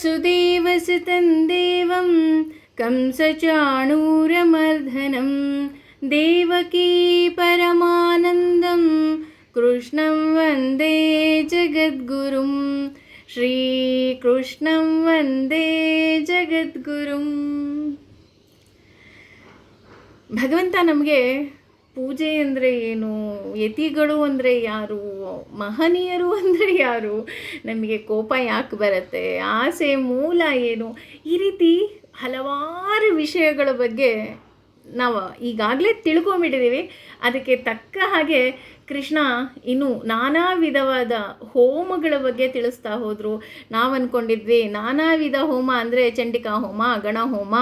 ಸುದೇವಸುತಂ ದೇವಂ ಕಂಸಚಾಣೂರಮರ್ದನಂ ದೇವಕೀ ಪರಮಾನಂದಂ ಕೃಷ್ಣಂ ವಂದೇ ಜಗದ್ಗುರುಂ ಶ್ರೀಕೃಷ್ಣಂ ವಂದೇ ಜಗದ್ಗುರುಂ. ಭಗವಂತ ನಮಗೆ ಪೂಜೆ ಅಂದರೆ ಏನು, ಯತಿಗಳು ಅಂದರೆ ಯಾರು, ಮಹನೀಯರು ಅಂದರೆ ಯಾರು, ನಮಗೆ ಕೋಪ ಯಾಕೆ ಬರುತ್ತೆ, ಆಸೆ ಮೂಲ ಏನು, ಈ ರೀತಿ ಹಲವಾರು ವಿಷಯಗಳ ಬಗ್ಗೆ ನಾವು ಈಗಾಗಲೇ ತಿಳ್ಕೊಂಬಿಟ್ಟಿದ್ದೀವಿ. ಅದಕ್ಕೆ ತಕ್ಕ ಹಾಗೆ ಕೃಷ್ಣ ಇನ್ನೂ ನಾನಾ ವಿಧವಾದ ಹೋಮಗಳ ಬಗ್ಗೆ ತಿಳಿಸ್ತಾ ಹೋದರು. ನಾವು ಅಂದ್ಕೊಂಡಿದ್ವಿ ನಾನಾ ವಿಧ ಹೋಮ ಅಂದರೆ ಚಂಡಿಕಾ ಹೋಮ, ಗಣ ಹೋಮ,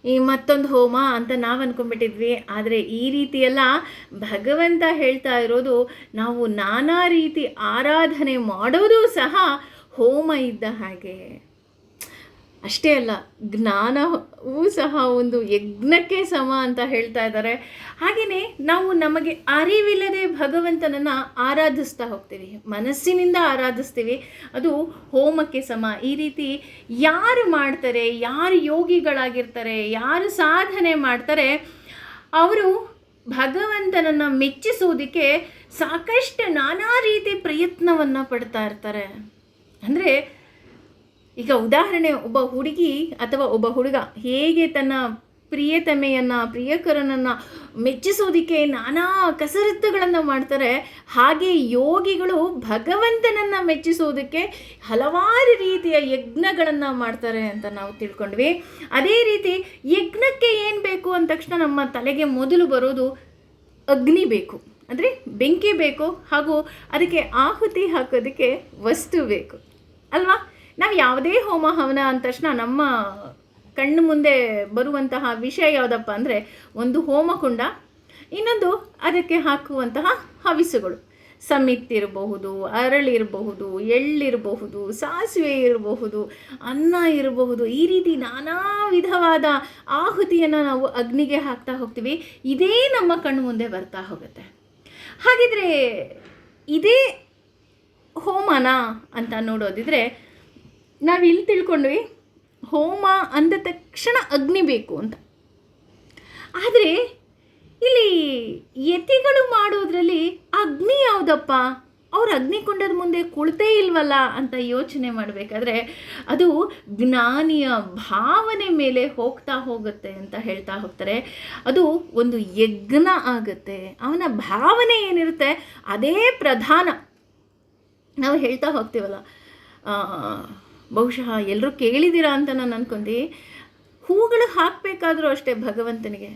ಈ ಮತ್ತೊಂದು ಹೋಮ ಅಂತ ನಾವು ಅಂದ್ಕೊಂಡ್ಬಿಟ್ಟಿದ್ವಿ. ಆದರೆ ಈ ರೀತಿಯೆಲ್ಲ ಭಗವಂತ ಹೇಳ್ತಾ ಇರೋದು ನಾವು ನಾನಾ ರೀತಿ ಆರಾಧನೆ ಮಾಡೋದು ಸಹ ಹೋಮ ಇದ್ದ ಹಾಗೆ. ಅಷ್ಟೇ ಅಲ್ಲ, ಜ್ಞಾನವೂ ಸಹ ಒಂದು ಯಜ್ಞಕ್ಕೆ ಸಮ ಅಂತ ಹೇಳ್ತಾ ಇದ್ದಾರೆ. ಹಾಗೆಯೇ ನಾವು ನಮಗೆ ಅರಿವಿಲ್ಲದೆ ಭಗವಂತನನ್ನು ಆರಾಧಿಸ್ತಾ ಹೋಗ್ತೀವಿ, ಮನಸ್ಸಿನಿಂದ ಆರಾಧಿಸ್ತೀವಿ, ಅದು ಹೋಮಕ್ಕೆ ಸಮ. ಈ ರೀತಿ ಯಾರು ಮಾಡ್ತಾರೆ, ಯಾರು ಯೋಗಿಗಳಾಗಿರ್ತಾರೆ, ಯಾರು ಸಾಧನೆ ಮಾಡ್ತಾರೆ, ಅವರು ಭಗವಂತನನ್ನು ಮೆಚ್ಚಿಸೋದಕ್ಕೆ ಸಾಕಷ್ಟು ನಾನಾ ರೀತಿ ಪ್ರಯತ್ನವನ್ನು ಪಡ್ತಾ ಇರ್ತಾರೆ. ಅಂದರೆ ಈಗ ಉದಾಹರಣೆ, ಒಬ್ಬ ಹುಡುಗಿ ಅಥವಾ ಒಬ್ಬ ಹುಡುಗ ಹೇಗೆ ತನ್ನ ಪ್ರಿಯತಮೆಯನ್ನು, ಪ್ರಿಯಕರನನ್ನು ಮೆಚ್ಚಿಸೋದಕ್ಕೆ ನಾನಾ ಕಸರತ್ತುಗಳನ್ನು ಮಾಡ್ತಾರೆ, ಹಾಗೆ ಯೋಗಿಗಳು ಭಗವಂತನನ್ನು ಮೆಚ್ಚಿಸೋದಕ್ಕೆ ಹಲವಾರು ರೀತಿಯ ಯಜ್ಞಗಳನ್ನು ಮಾಡ್ತಾರೆ ಅಂತ ನಾವು ತಿಳ್ಕೊಂಡ್ವಿ. ಅದೇ ರೀತಿ ಯಜ್ಞಕ್ಕೆ ಏನು ಬೇಕು ಅಂದ ತಕ್ಷಣ ನಮ್ಮ ತಲೆಗೆ ಮೊದಲು ಬರೋದು ಅಗ್ನಿ ಬೇಕು, ಅಂದರೆ ಬೆಂಕಿ ಬೇಕು, ಹಾಗೂ ಅದಕ್ಕೆ ಆಹುತಿ ಹಾಕೋದಕ್ಕೆ ವಸ್ತು ಬೇಕು ಅಲ್ವಾ. ನಾವು ಯಾವುದೇ ಹೋಮ ಹವನ ಅಂದ ತಕ್ಷಣ ನಮ್ಮ ಕಣ್ಣು ಮುಂದೆ ಬರುವಂತಹ ವಿಷಯ ಯಾವುದಪ್ಪ ಅಂದರೆ ಒಂದು ಹೋಮಕುಂಡ, ಇನ್ನೊಂದು ಅದಕ್ಕೆ ಹಾಕುವಂತಹ ಹವಿಸುಗಳು. ಸಮಿತ್ತಿರಬಹುದು, ಅರಳಿರಬಹುದು, ಎಳ್ಳಿರಬಹುದು, ಸಾಸಿವೆ ಇರಬಹುದು, ಅನ್ನ ಇರಬಹುದು. ಈ ರೀತಿ ನಾನಾ ವಿಧವಾದ ಆಹುತಿಯನ್ನು ನಾವು ಅಗ್ನಿಗೆ ಹಾಕ್ತಾ ಹೋಗ್ತೀವಿ. ಇದೇ ನಮ್ಮ ಕಣ್ಣು ಮುಂದೆ ಬರ್ತಾ ಹೋಗುತ್ತೆ. ಹಾಗಿದ್ರೆ ಇದೇ ಹೋಮನ ಅಂತ ನೋಡೋದಿದ್ರೆ ನಾವು ಇಲ್ಲಿ ತಿಳ್ಕೊಂಡ್ವಿ, ಹೋಮ ಅಂದ ತಕ್ಷಣ ಅಗ್ನಿ ಬೇಕು ಅಂತ. ಆದರೆ ಇಲ್ಲಿ ಯತಿಗಳು ಮಾಡೋದ್ರಲ್ಲಿ ಅಗ್ನಿ ಯಾವುದಪ್ಪ, ಅವ್ರು ಅಗ್ನಿಕುಂಡದ ಮುಂದೆ ಕುಳಿತೇ ಇಲ್ವಲ್ಲ ಅಂತ ಯೋಚನೆ ಮಾಡಬೇಕಾದ್ರೆ ಅದು ಜ್ಞಾನಿಯ ಭಾವನೆ ಮೇಲೆ ಹೋಗ್ತಾ ಹೋಗುತ್ತೆ ಅಂತ ಹೇಳ್ತಾ ಹೋಗ್ತಾರೆ. ಅದು ಒಂದು ಯಜ್ಞ ಆಗುತ್ತೆ. ಅವನ ಭಾವನೆ ಏನಿರುತ್ತೆ ಅದೇ ಪ್ರಧಾನ. ನಾವು ಹೇಳ್ತಾ ಹೋಗ್ತೀವಲ್ಲ, ಬಹುಶಃ ಎಲ್ಲರೂ ಕೇಳಿದ್ದೀರಾ ಅಂತ ನಾನು ಅನ್ಕೊಂಡಿ, ಹೂಗಳು ಹಾಕಬೇಕಾದ್ರೂ ಅಷ್ಟೇ ಭಗವಂತನಿಗೆ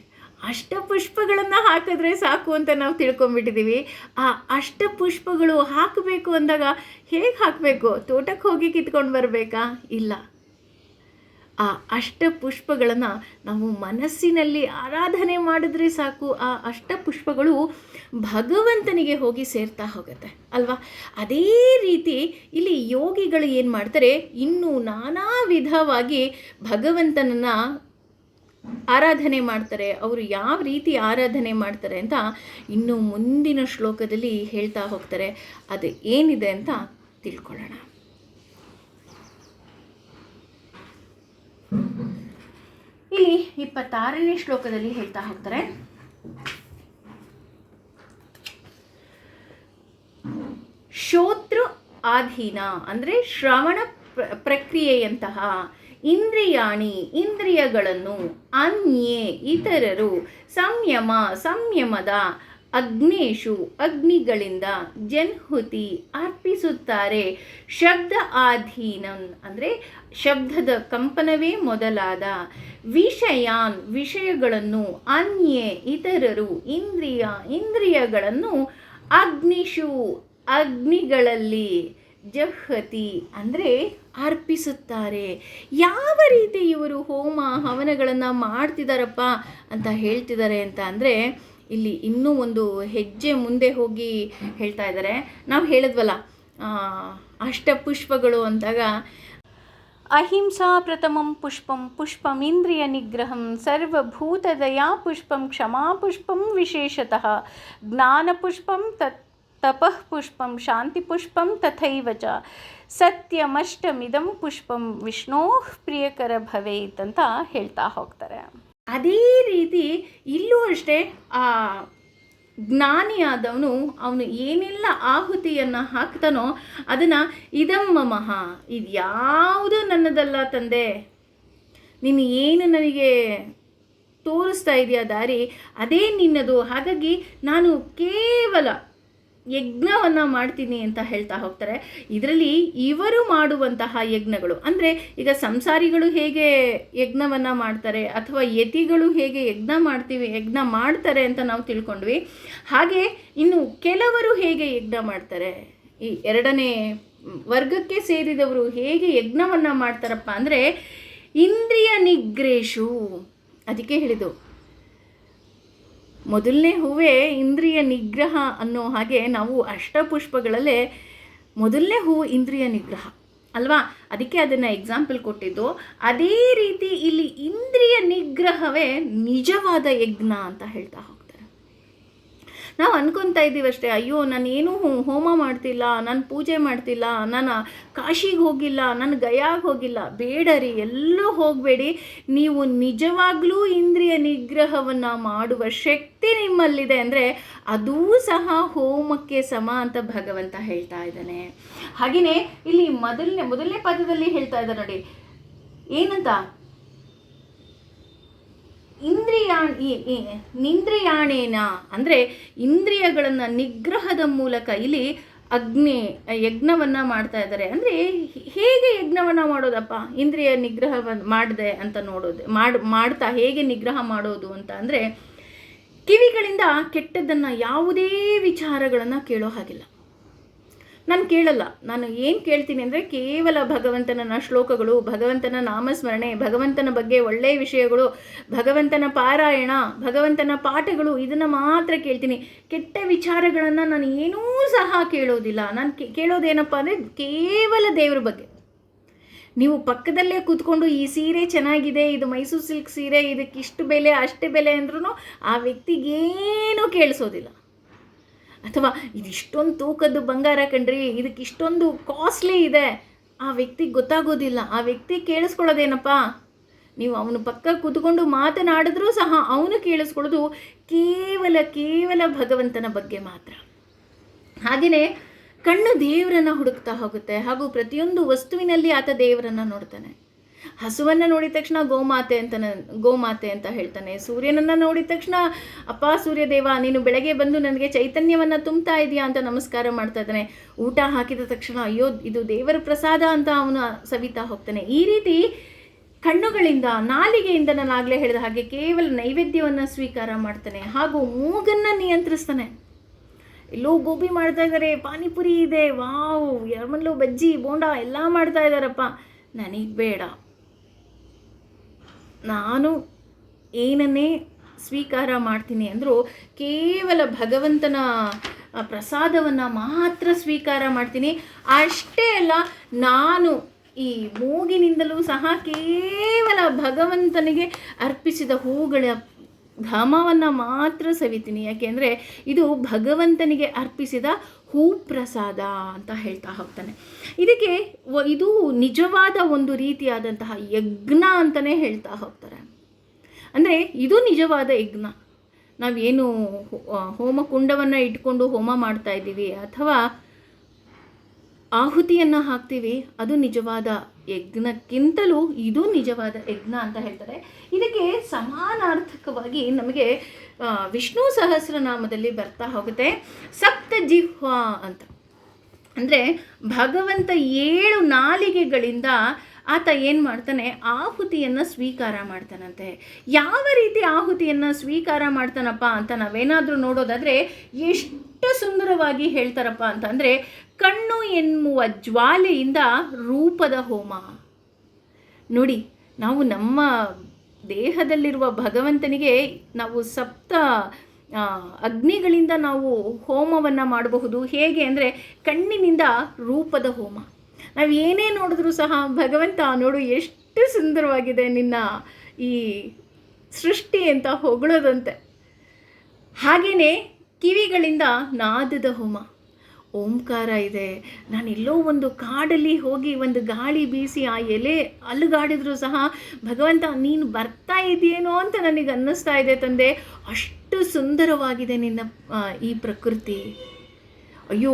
ಅಷ್ಟಪುಷ್ಪಗಳನ್ನು ಹಾಕಿದ್ರೆ ಸಾಕು ಅಂತ ನಾವು ತಿಳ್ಕೊಂಬಿಟ್ಟಿದ್ದೀವಿ. ಆ ಅಷ್ಟಪುಷ್ಪಗಳು ಹಾಕಬೇಕು ಅಂದಾಗ ಹೇಗೆ ಹಾಕಬೇಕು? ತೋಟಕ್ಕೆ ಹೋಗಿ ಕಿತ್ಕೊಂಡು ಬರಬೇಕಾ? ಇಲ್ಲ. ಆ ಅಷ್ಟಪುಷ್ಪಗಳನ್ನು ನಾವು ಮನಸ್ಸಿನಲ್ಲಿ ಆರಾಧನೆ ಮಾಡಿದ್ರೆ ಸಾಕು, ಆ ಅಷ್ಟಪುಷ್ಪಗಳು ಭಗವಂತನಿಗೆ ಹೋಗಿ ಸೇರ್ತಾ ಹೋಗುತ್ತೆ ಅಲ್ವಾ. ಅದೇ ರೀತಿ ಇಲ್ಲಿ ಯೋಗಿಗಳು ಏನು ಮಾಡ್ತಾರೆ, ಇನ್ನೂ ನಾನಾ ವಿಧವಾಗಿ ಭಗವಂತನನ್ನು ಆರಾಧನೆ ಮಾಡ್ತಾರೆ. ಅವರು ಯಾವ ರೀತಿ ಆರಾಧನೆ ಮಾಡ್ತಾರೆ ಅಂತ ಇನ್ನು ಮುಂದಿನ ಶ್ಲೋಕದಲ್ಲಿ ಹೇಳ್ತಾ ಹೋಗ್ತಾರೆ. ಅದು ಏನಿದೆ ಅಂತ ತಿಳ್ಕೊಳ್ಳೋಣ. ಇಲ್ಲಿ 26ನೇ ಶ್ಲೋಕದಲ್ಲಿ ಹೇಳ್ತಾ ಹೋಗ್ತಾರೆ, ಶ್ರೋತೃ ಆಧೀನ ಅಂದರೆ ಶ್ರವಣ ಪ್ರಕ್ರಿಯೆಯಂತಹ ಇಂದ್ರಿಯಾಣಿ ಇಂದ್ರಿಯಗಳನ್ನು ಅನ್ಯೇ ಇತರರು ಸಂಯಮದ ಅಗ್ನೇಶು ಅಗ್ನಿಗಳಿಂದ ಜನ್ಹುತಿ ಅರ್ಪಿಸುತ್ತಾರೆ. ಶಬ್ದ ಆಧೀನಂ ಅಂದರೆ ಶಬ್ದದ ಕಂಪನವೇ ಮೊದಲಾದ ವಿಷಯಗಳನ್ನು ಅನ್ಯೇ ಇತರರು ಇಂದ್ರಿಯಗಳನ್ನು ಅಗ್ನಿಷು ಅಗ್ನಿಗಳಲ್ಲಿ ಜಹತಿ ಅಂದರೆ ಅರ್ಪಿಸುತ್ತಾರೆ. ಯಾವ ರೀತಿ ಇವರು ಹೋಮ ಹವನಗಳನ್ನು ಮಾಡ್ತಿದ್ದಾರಪ್ಪ ಅಂತ ಹೇಳ್ತಿದ್ದಾರೆ ಅಂತ ಅಂದರೆ ಇಲ್ಲಿ ಇನ್ನೂ ಒಂದು ಹೆಜ್ಜೆ ಮುಂದೆ ಹೋಗಿ ಹೇಳ್ತಾ ಇದ್ದಾರೆ. ನಾವು ಹೇಳಿದ್ವಲ್ಲ ಅಷ್ಟಪುಷ್ಪಗಳು ಅಂದಾಗ ಅಹಿಂಸಾ ಪ್ರಥಮಂ ಪುಷ್ಪಂ ಇಂದ್ರಿಯ ನಿಗ್ರಹಂ ಸರ್ವಭೂತದಯಾ ಪುಷ್ಪಂ ಕ್ಷಮಾ ಪುಷ್ಪಂ ವಿಶೇಷತಃ ಜ್ಞಾನ ಪುಷ್ಪಂ ತಪಃ ಪುಷ್ಪಂ ಶಾಂತಿ ಪುಷ್ಪಂ ತಥೈವ ಚ ಸತ್ಯಮಷ್ಟಮಿದಂ ಪುಷ್ಪಂ ವಿಷ್ಣೋ ಪ್ರಿಯಕರ ಭವೇತ್ ಅಂತ ಹೇಳ್ತಾ ಹೋಗ್ತಾರೆ. ಅದೇ ರೀತಿ ಇಲ್ಲೂ ಅಷ್ಟೇ ಆ ಜ್ಞಾನಿಯಾದವನು ಅವನು ಏನೆಲ್ಲ ಆಹುತಿಯನ್ನು ಹಾಕ್ತಾನೋ ಅದನ್ನು ಇದಂ ಮಮಃ, ಇದು ಯಾವುದೂ ನನ್ನದಲ್ಲ ತಂದೆ, ನೀನು ಏನು ನನಗೆ ತೋರಿಸ್ತಾ ಇದೆಯಾ ದಾರಿ ಅದೇ ನಿನ್ನದು, ಹಾಗಾಗಿ ನಾನು ಕೇವಲ ಯಜ್ಞವನ್ನು ಮಾಡ್ತೀನಿ ಅಂತ ಹೇಳ್ತಾ ಹೋಗ್ತಾರೆ. ಇದರಲ್ಲಿ ಇವರು ಮಾಡುವಂತಹ ಯಜ್ಞಗಳು ಅಂದರೆ ಈಗ ಸಂಸಾರಿಗಳು ಹೇಗೆ ಯಜ್ಞವನ್ನು ಮಾಡ್ತಾರೆ ಅಥವಾ ಯತಿಗಳು ಹೇಗೆ ಯಜ್ಞ ಮಾಡ್ತಾರೆ ಅಂತ ನಾವು ತಿಳ್ಕೊಂಡ್ವಿ. ಹಾಗೆ ಇನ್ನು ಕೆಲವರು ಹೇಗೆ ಯಜ್ಞ ಮಾಡ್ತಾರೆ, ಈ ಎರಡನೇ ವರ್ಗಕ್ಕೆ ಸೇರಿದವರು ಹೇಗೆ ಯಜ್ಞವನ್ನು ಮಾಡ್ತಾರಪ್ಪ ಅಂದರೆ ಇಂದ್ರಿಯ ನಿಗ್ರೇಶು. ಅದಕ್ಕೆ ಹೇಳಿದ್ದು ಮೊದಲನೇ ಹೂವೇ ಇಂದ್ರಿಯ ನಿಗ್ರಹ ಅನ್ನೋ ಹಾಗೆ ನಾವು ಅಷ್ಟಪುಷ್ಪಗಳಲ್ಲೇ ಮೊದಲನೇ ಹೂವು ಇಂದ್ರಿಯ ನಿಗ್ರಹ ಅಲ್ವಾ, ಅದಕ್ಕೆ ಅದನ್ನು ಎಕ್ಸಾಂಪಲ್ ಕೊಟ್ಟಿದ್ದು. ಅದೇ ರೀತಿ ಇಲ್ಲಿ ಇಂದ್ರಿಯ ನಿಗ್ರಹವೇ ನಿಜವಾದ ಯಜ್ಞ ಅಂತ ಹೇಳ್ತಾ ಹೋಗ್ತಾರೆ. ನಾವು ಅನ್ಕೊತಾ ಇದ್ದೀವಿ ಅಷ್ಟೇ, ಅಯ್ಯೋ ನಾನೇನು ಹೋಮ ಮಾಡ್ತಿಲ್ಲ, ನಾನು ಪೂಜೆ ಮಾಡ್ತಿಲ್ಲ, ನಾನು ಕಾಶಿಗೆ ಹೋಗಿಲ್ಲ, ನಾನು ಗಯಾಗೆ ಹೋಗಿಲ್ಲ. ಬೇಡರಿ, ಎಲ್ಲೂ ಹೋಗಬೇಡಿ. ನೀವು ನಿಜವಾಗ್ಲೂ ಇಂದ್ರಿಯ ನಿಗ್ರಹವನ್ನು ಮಾಡುವ ಶಕ್ತಿ ನಿಮ್ಮಲ್ಲಿದೆ ಅಂದರೆ ಅದೂ ಸಹ ಹೋಮಕ್ಕೆ ಸಮ ಅಂತ ಭಗವಂತ ಹೇಳ್ತಾ ಇದ್ದಾನೆ. ಹಾಗೆಯೇ ಇಲ್ಲಿ ಮೊದಲನೇ ಪದದಲ್ಲಿ ಹೇಳ್ತಾ ಇದ್ದಾರೆ ನೋಡಿ, ಏನಂತ, ನಿಂದ್ರಿಯಾಣೇನ ಅಂದರೆ ಇಂದ್ರಿಯಗಳನ್ನು ನಿಗ್ರಹದ ಮೂಲಕ ಇಲ್ಲಿ ಯಜ್ಞವನ್ನು ಮಾಡ್ತಾ ಇದ್ದಾರೆ. ಅಂದರೆ ಹೇಗೆ ಯಜ್ಞವನ್ನು ಮಾಡೋದಪ್ಪ, ಇಂದ್ರಿಯ ನಿಗ್ರಹವನ್ನು ಮಾಡಿದೆ ಅಂತ ನೋಡೋದು ಮಾಡ್ತಾ ಹೇಗೆ ನಿಗ್ರಹ ಮಾಡೋದು ಅಂತ ಅಂದರೆ ಕಿವಿಗಳಿಂದ ಕೆಟ್ಟದ್ದನ್ನು ಯಾವುದೇ ವಿಚಾರಗಳನ್ನು ಕೇಳೋ ಹಾಗಿಲ್ಲ. ನಾನು ಕೇಳಲ್ಲ. ನಾನು ಏನು ಕೇಳ್ತೀನಿ ಅಂದರೆ ಕೇವಲ ಭಗವಂತನ ಶ್ಲೋಕಗಳು, ಭಗವಂತನ ನಾಮಸ್ಮರಣೆ, ಭಗವಂತನ ಬಗ್ಗೆ ಒಳ್ಳೆಯ ವಿಷಯಗಳು, ಭಗವಂತನ ಪಾರಾಯಣ, ಭಗವಂತನ ಪಾಠಗಳು, ಇದನ್ನು ಮಾತ್ರ ಕೇಳ್ತೀನಿ. ಕೆಟ್ಟ ವಿಚಾರಗಳನ್ನು ನಾನು ಏನೂ ಸಹ ಕೇಳೋದಿಲ್ಲ. ನಾನು ಕೇಳೋದೇನಪ್ಪ ಅಂದರೆ ಕೇವಲ ದೇವ್ರ ಬಗ್ಗೆ. ನೀವು ಪಕ್ಕದಲ್ಲೇ ಕೂತ್ಕೊಂಡು ಈ ಸೀರೆ ಚೆನ್ನಾಗಿದೆ, ಇದು ಮೈಸೂರು ಸಿಲ್ಕ್ ಸೀರೆ, ಇದಕ್ಕಿಷ್ಟು ಬೆಲೆ ಅಷ್ಟು ಬೆಲೆ ಅಂದ್ರೂ ಆ ವ್ಯಕ್ತಿಗೇನೂ ಕೇಳಿಸೋದಿಲ್ಲ. ಅಥವಾ ಇದಿಷ್ಟೊಂದು ತೂಕದ್ದು ಬಂಗಾರ ಕಣ್ರಿ, ಇದಕ್ಕೆ ಇಷ್ಟೊಂದು ಕಾಸ್ಟ್ಲಿ ಇದೆ, ಆ ವ್ಯಕ್ತಿಗೆ ಗೊತ್ತಾಗೋದಿಲ್ಲ. ಆ ವ್ಯಕ್ತಿ ಕೇಳಿಸ್ಕೊಳ್ಳೋದೇನಪ್ಪ, ನೀವು ಅವನ ಪಕ್ಕ ಕೂತ್ಕೊಂಡು ಮಾತನಾಡಿದ್ರೂ ಸಹ ಅವನು ಕೇಳಿಸ್ಕೊಳ್ಳೋದು ಕೇವಲ ಭಗವಂತನ ಬಗ್ಗೆ ಮಾತ್ರ. ಹಾಗೆಯೇ ಕಣ್ಣು ದೇವರನ್ನು ಹುಡುಕ್ತಾ ಹೋಗುತ್ತೆ, ಹಾಗೂ ಪ್ರತಿಯೊಂದು ವಸ್ತುವಿನಲ್ಲಿ ಆತ ದೇವರನ್ನು ನೋಡ್ತಾನೆ. ಹಸುವನ್ನು ನೋಡಿದ ತಕ್ಷಣ ಗೋಮಾತೆ ಅಂತ ಹೇಳ್ತಾನೆ. ಸೂರ್ಯನನ್ನು ನೋಡಿದ ತಕ್ಷಣ ಅಪ್ಪ ಸೂರ್ಯದೇವ, ನೀನು ಬೆಳಗ್ಗೆ ಬಂದು ನನಗೆ ಚೈತನ್ಯವನ್ನು ತುಂಬ್ತಾ ಇದೆಯಾ ಅಂತ ನಮಸ್ಕಾರ ಮಾಡ್ತಾ ಇದ್ದಾನೆ. ಊಟ ಹಾಕಿದ ತಕ್ಷಣ ಅಯ್ಯೋ ಇದು ದೇವರ ಪ್ರಸಾದ ಅಂತ ಅವನು ಸವಿತಾ ಹೋಗ್ತಾನೆ. ಈ ರೀತಿ ಕಣ್ಣುಗಳಿಂದ, ನಾಲಿಗೆಯಿಂದ ನಾನು ಆಗಲೇ ಹೇಳಿದ ಹಾಗೆ ಕೇವಲ ನೈವೇದ್ಯವನ್ನು ಸ್ವೀಕಾರ ಮಾಡ್ತಾನೆ, ಹಾಗೂ ಮೂಗನ್ನು ನಿಯಂತ್ರಿಸ್ತಾನೆ. ಎಲ್ಲೋ ಗೋಬಿ ಮಾಡ್ತಾ ಇದ್ದಾರೆ, ಪಾನಿಪುರಿ ಇದೆ, ವಾವ್, ಯಾರಮಲ್ಲೂ ಬಜ್ಜಿ ಬೋಂಡ ಎಲ್ಲ ಮಾಡ್ತಾ ಇದ್ದಾರಪ್ಪ, ನನಗೆ ಬೇಡ. ನಾನು ಏನನ್ನೇ ಸ್ವೀಕಾರ ಮಾಡ್ತೀನಿ ಅಂದರೂ ಕೇವಲ ಭಗವಂತನ ಪ್ರಸಾದವನ್ನು ಮಾತ್ರ ಸ್ವೀಕಾರ ಮಾಡ್ತೀನಿ. ಅಷ್ಟೇ ಅಲ್ಲ, ನಾನು ಈ ಮೂಗಿನಿಂದಲೂ ಸಹ ಕೇವಲ ಭಗವಂತನಿಗೆ ಅರ್ಪಿಸಿದ ಹೂಗಳ ಘಮವನ್ನು ಮಾತ್ರ ಸವಿತೀನಿ. ಯಾಕೆಂದರೆ ಇದು ಭಗವಂತನಿಗೆ ಅರ್ಪಿಸಿದ ಹೂ ಪ್ರಸಾದ ಅಂತ ಹೇಳ್ತಾ ಹೋಗ್ತಾನೆ. ಇದಕ್ಕೆ ಇದು ನಿಜವಾದ ಒಂದು ರೀತಿಯಾದಂತಹ ಯಜ್ಞ ಅಂತಲೇ ಹೇಳ್ತಾ ಹೋಗ್ತಾರೆ. ಅಂದರೆ ಇದು ನಿಜವಾದ ಯಜ್ಞ. ನಾವೇನು ಹೋಮಕುಂಡವನ್ನು ಇಟ್ಕೊಂಡು ಹೋಮ ಮಾಡ್ತಾ ಇದ್ದೀವಿ ಅಥವಾ ಆಹುತಿಯನ್ನು ಹಾಕ್ತೀವಿ, ಅದು ನಿಜವಾದ ಯಜ್ಞಕ್ಕಿಂತಲೂ ಇದು ನಿಜವಾದ ಯಜ್ಞ ಅಂತ ಹೇಳ್ತಾರೆ. ಇದಕ್ಕೆ ಸಮಾನಾರ್ಥಕವಾಗಿ ನಮಗೆ ವಿಷ್ಣು ಸಹಸ್ರನಾಮದಲ್ಲಿ ಬರ್ತಾ ಹೋಗುತ್ತೆ ಸಪ್ತ ಜಿಹ್ವಾ ಅಂತ. ಅಂದರೆ ಭಗವಂತ 7 ನಾಲಿಗೆಗಳಿಂದ ಆತ ಏನು ಮಾಡ್ತಾನೆ, ಆಹುತಿಯನ್ನು ಸ್ವೀಕಾರ ಮಾಡ್ತಾನಂತೆ. ಯಾವ ರೀತಿ ಆಹುತಿಯನ್ನು ಸ್ವೀಕಾರ ಮಾಡ್ತಾನಪ್ಪ ಅಂತ ನಾವೇನಾದರೂ ನೋಡೋದಾದರೆ ಎಷ್ಟು ಸುಂದರವಾಗಿ ಹೇಳ್ತಾರಪ್ಪ ಅಂತಂದರೆ, ಕಣ್ಣು ಎನ್ನುವ ಜ್ವಾಲೆಯಿಂದ ರೂಪದ ಹೋಮ. ನೋಡಿ, ನಾವು ನಮ್ಮ ದೇಹದಲ್ಲಿರುವ ಭಗವಂತನಿಗೆ ನಾವು ಸಪ್ತ ಅಗ್ನಿಗಳಿಂದ ನಾವು ಹೋಮವನ್ನು ಮಾಡಬಹುದು. ಹೇಗೆ ಅಂದರೆ ಕಣ್ಣಿನಿಂದ ರೂಪದ ಹೋಮ. ನಾವು ಏನೇ ನೋಡಿದ್ರೂ ಸಹ ಭಗವಂತ ನೋಡು ಎಷ್ಟು ಸುಂದರವಾಗಿದೆ ನಿನ್ನ ಈ ಸೃಷ್ಟಿ ಅಂತ ಹೊಗಳೋದಂತೆ. ಹಾಗೆಯೇ ಕಿವಿಗಳಿಂದ ನಾದದ ಹೋಮ. ಓಂಕಾರ ಇದೆ. ನಾನೆಲ್ಲೋ ಒಂದು ಕಾಡಲ್ಲಿ ಹೋಗಿ ಒಂದು ಗಾಳಿ ಬೀಸಿ ಆ ಎಲೆ ಅಲುಗಾಡಿದ್ರೂ ಸಹ ಭಗವಂತ ನೀನು ಬರ್ತಾ ಇದೆಯೇನೋ ಅಂತ ನನಗೆ ಅನ್ನಿಸ್ತಾ ಇದೆ ತಂದೆ. ಅಷ್ಟು ಸುಂದರವಾಗಿದೆ ನಿನ್ನ ಈ ಪ್ರಕೃತಿ. ಅಯ್ಯೋ,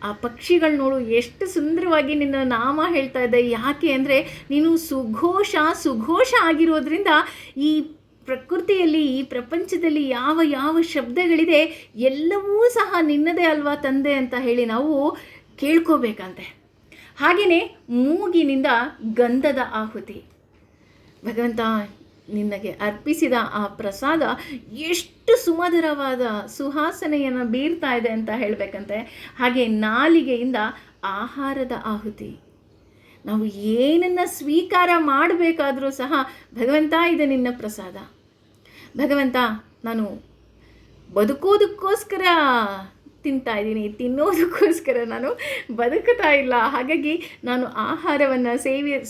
ಆ ಪಕ್ಷಿಗಳು ನೋಡು ಎಷ್ಟು ಸುಂದರವಾಗಿ ನಿನ್ನ ನಾಮ ಹೇಳ್ತಾ ಇದೆ. ಯಾಕೆ ಅಂದರೆ ನೀನು ಸುಘೋಷ ಆಗಿರೋದ್ರಿಂದ ಈ ಪ್ರಕೃತಿಯಲ್ಲಿ, ಈ ಪ್ರಪಂಚದಲ್ಲಿ ಯಾವ ಯಾವ ಶಬ್ದಗಳಿದೆ ಎಲ್ಲವೂ ಸಹ ನಿನ್ನದೇ ಅಲ್ವಾ ತಂದೆ ಅಂತ ಹೇಳಿ ನಾವು ಕೇಳ್ಕೋಬೇಕಂತೆ. ಹಾಗೆಯೇ ಮೂಗಿನಿಂದ ಗಂಧದ ಆಹುತಿ. ಭಗವಂತ ನಿನಗೆ ಅರ್ಪಿಸಿದ ಆ ಪ್ರಸಾದ ಎಷ್ಟು ಸುಮಧುರವಾದ ಸುವಾಸನೆಯನ್ನು ಬೀರ್ತಾ ಇದೆ ಅಂತ ಹೇಳಬೇಕಂತೆ. ಹಾಗೆ ನಾಲಿಗೆಯಿಂದ ಆಹಾರದ ಆಹುತಿ. ನಾವು ಏನನ್ನು ಸ್ವೀಕಾರ ಮಾಡಬೇಕಾದರೂ ಸಹ ಭಗವಂತ ಇದು ನಿನ್ನ ಪ್ರಸಾದ. ಭಗವಂತ ನಾನು ಬದುಕೋದಕ್ಕೋಸ್ಕರ ತಿಂತಾ ಇದ್ದೀನಿ, ತಿನ್ನೋದಕ್ಕೋಸ್ಕರ ನಾನು ಬದುಕ್ತಾ ಇಲ್ಲ. ಹಾಗಾಗಿ ನಾನು ಆಹಾರವನ್ನು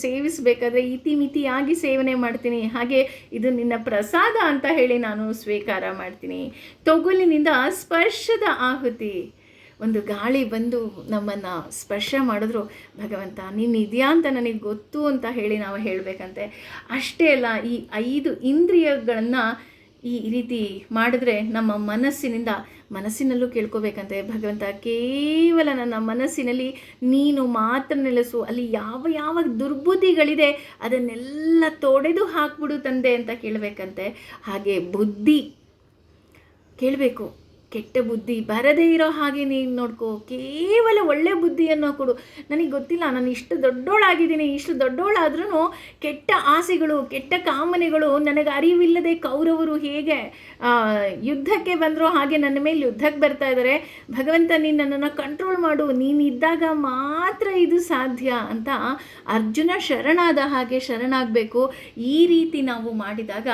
ಸೇವಿಸಬೇಕಾದ್ರೆ ಇತಿಮಿತಿಯಾಗಿ ಸೇವನೆ ಮಾಡ್ತೀನಿ. ಹಾಗೆ ಇದು ನಿನ್ನ ಪ್ರಸಾದ ಅಂತ ಹೇಳಿ ನಾನು ಸ್ವೀಕಾರ ಮಾಡ್ತೀನಿ. ತೊಗುಲಿನಿಂದ ಸ್ಪರ್ಶದ ಆಹುತಿ. ಒಂದು ಗಾಳಿ ಬಂದು ನಮ್ಮನ್ನು ಸ್ಪರ್ಶ ಮಾಡಿದ್ರು ಭಗವಂತ ನೀನು ಇದೆಯಾ ಅಂತ ನನಗೆ ಗೊತ್ತು ಅಂತ ಹೇಳಿ ನಾವು ಹೇಳಬೇಕಂತೆ. ಅಷ್ಟೇ ಅಲ್ಲ, ಈ 5 ಇಂದ್ರಿಯಗಳನ್ನು ಈ ರೀತಿ ಮಾಡಿದ್ರೆ ನಮ್ಮ ಮನಸ್ಸಿನಲ್ಲೂ ಕೇಳ್ಕೋಬೇಕಂತೆ. ಭಗವಂತ ಕೇವಲ ನನ್ನ ಮನಸ್ಸಿನಲ್ಲಿ ನೀನು ಮಾತ್ರ ನೆಲೆಸು, ಅಲ್ಲಿ ಯಾವ ಯಾವ ದುರ್ಬುದ್ಧಿಗಳಿದೆ ಅದನ್ನೆಲ್ಲ ತೊಡೆದು ಹಾಕ್ಬಿಡು ತಂದೆ ಅಂತ ಕೇಳಬೇಕಂತೆ. ಹಾಗೆ ಬುದ್ಧಿ ಕೇಳಬೇಕು, ಕೆಟ್ಟ ಬುದ್ಧಿ ಬರದೇ ಇರೋ ಹಾಗೆ ನೀನು ನೋಡ್ಕೋ, ಕೇವಲ ಒಳ್ಳೆ ಬುದ್ಧಿಯನ್ನು ಕೊಡು. ನನಗೆ ಗೊತ್ತಿಲ್ಲ, ನಾನು ಇಷ್ಟು ದೊಡ್ಡೋಳಾಗಿದ್ದೀನಿ, ಇಷ್ಟು ದೊಡ್ಡೋಳಾದ್ರೂ ಕೆಟ್ಟ ಆಸೆಗಳು, ಕೆಟ್ಟ ಕಾಮನೆಗಳು ನನಗೆ ಅರಿವಿಲ್ಲದೆ ಕೌರವರು ಹೇಗೆ ಯುದ್ಧಕ್ಕೆ ಬಂದರೂ ಹಾಗೆ ನನ್ನ ಮೇಲೆ ಯುದ್ಧಕ್ಕೆ ಬರ್ತಾ ಇದ್ದಾರೆ. ಭಗವಂತ ನೀನು ನನ್ನನ್ನು ಕಂಟ್ರೋಲ್ ಮಾಡು, ನೀನಿದ್ದಾಗ ಮಾತ್ರ ಇದು ಸಾಧ್ಯ ಅಂತ ಅರ್ಜುನ ಶರಣಾದ ಹಾಗೆ ಶರಣಾಗಬೇಕು. ಈ ರೀತಿ ನಾವು ಮಾಡಿದಾಗ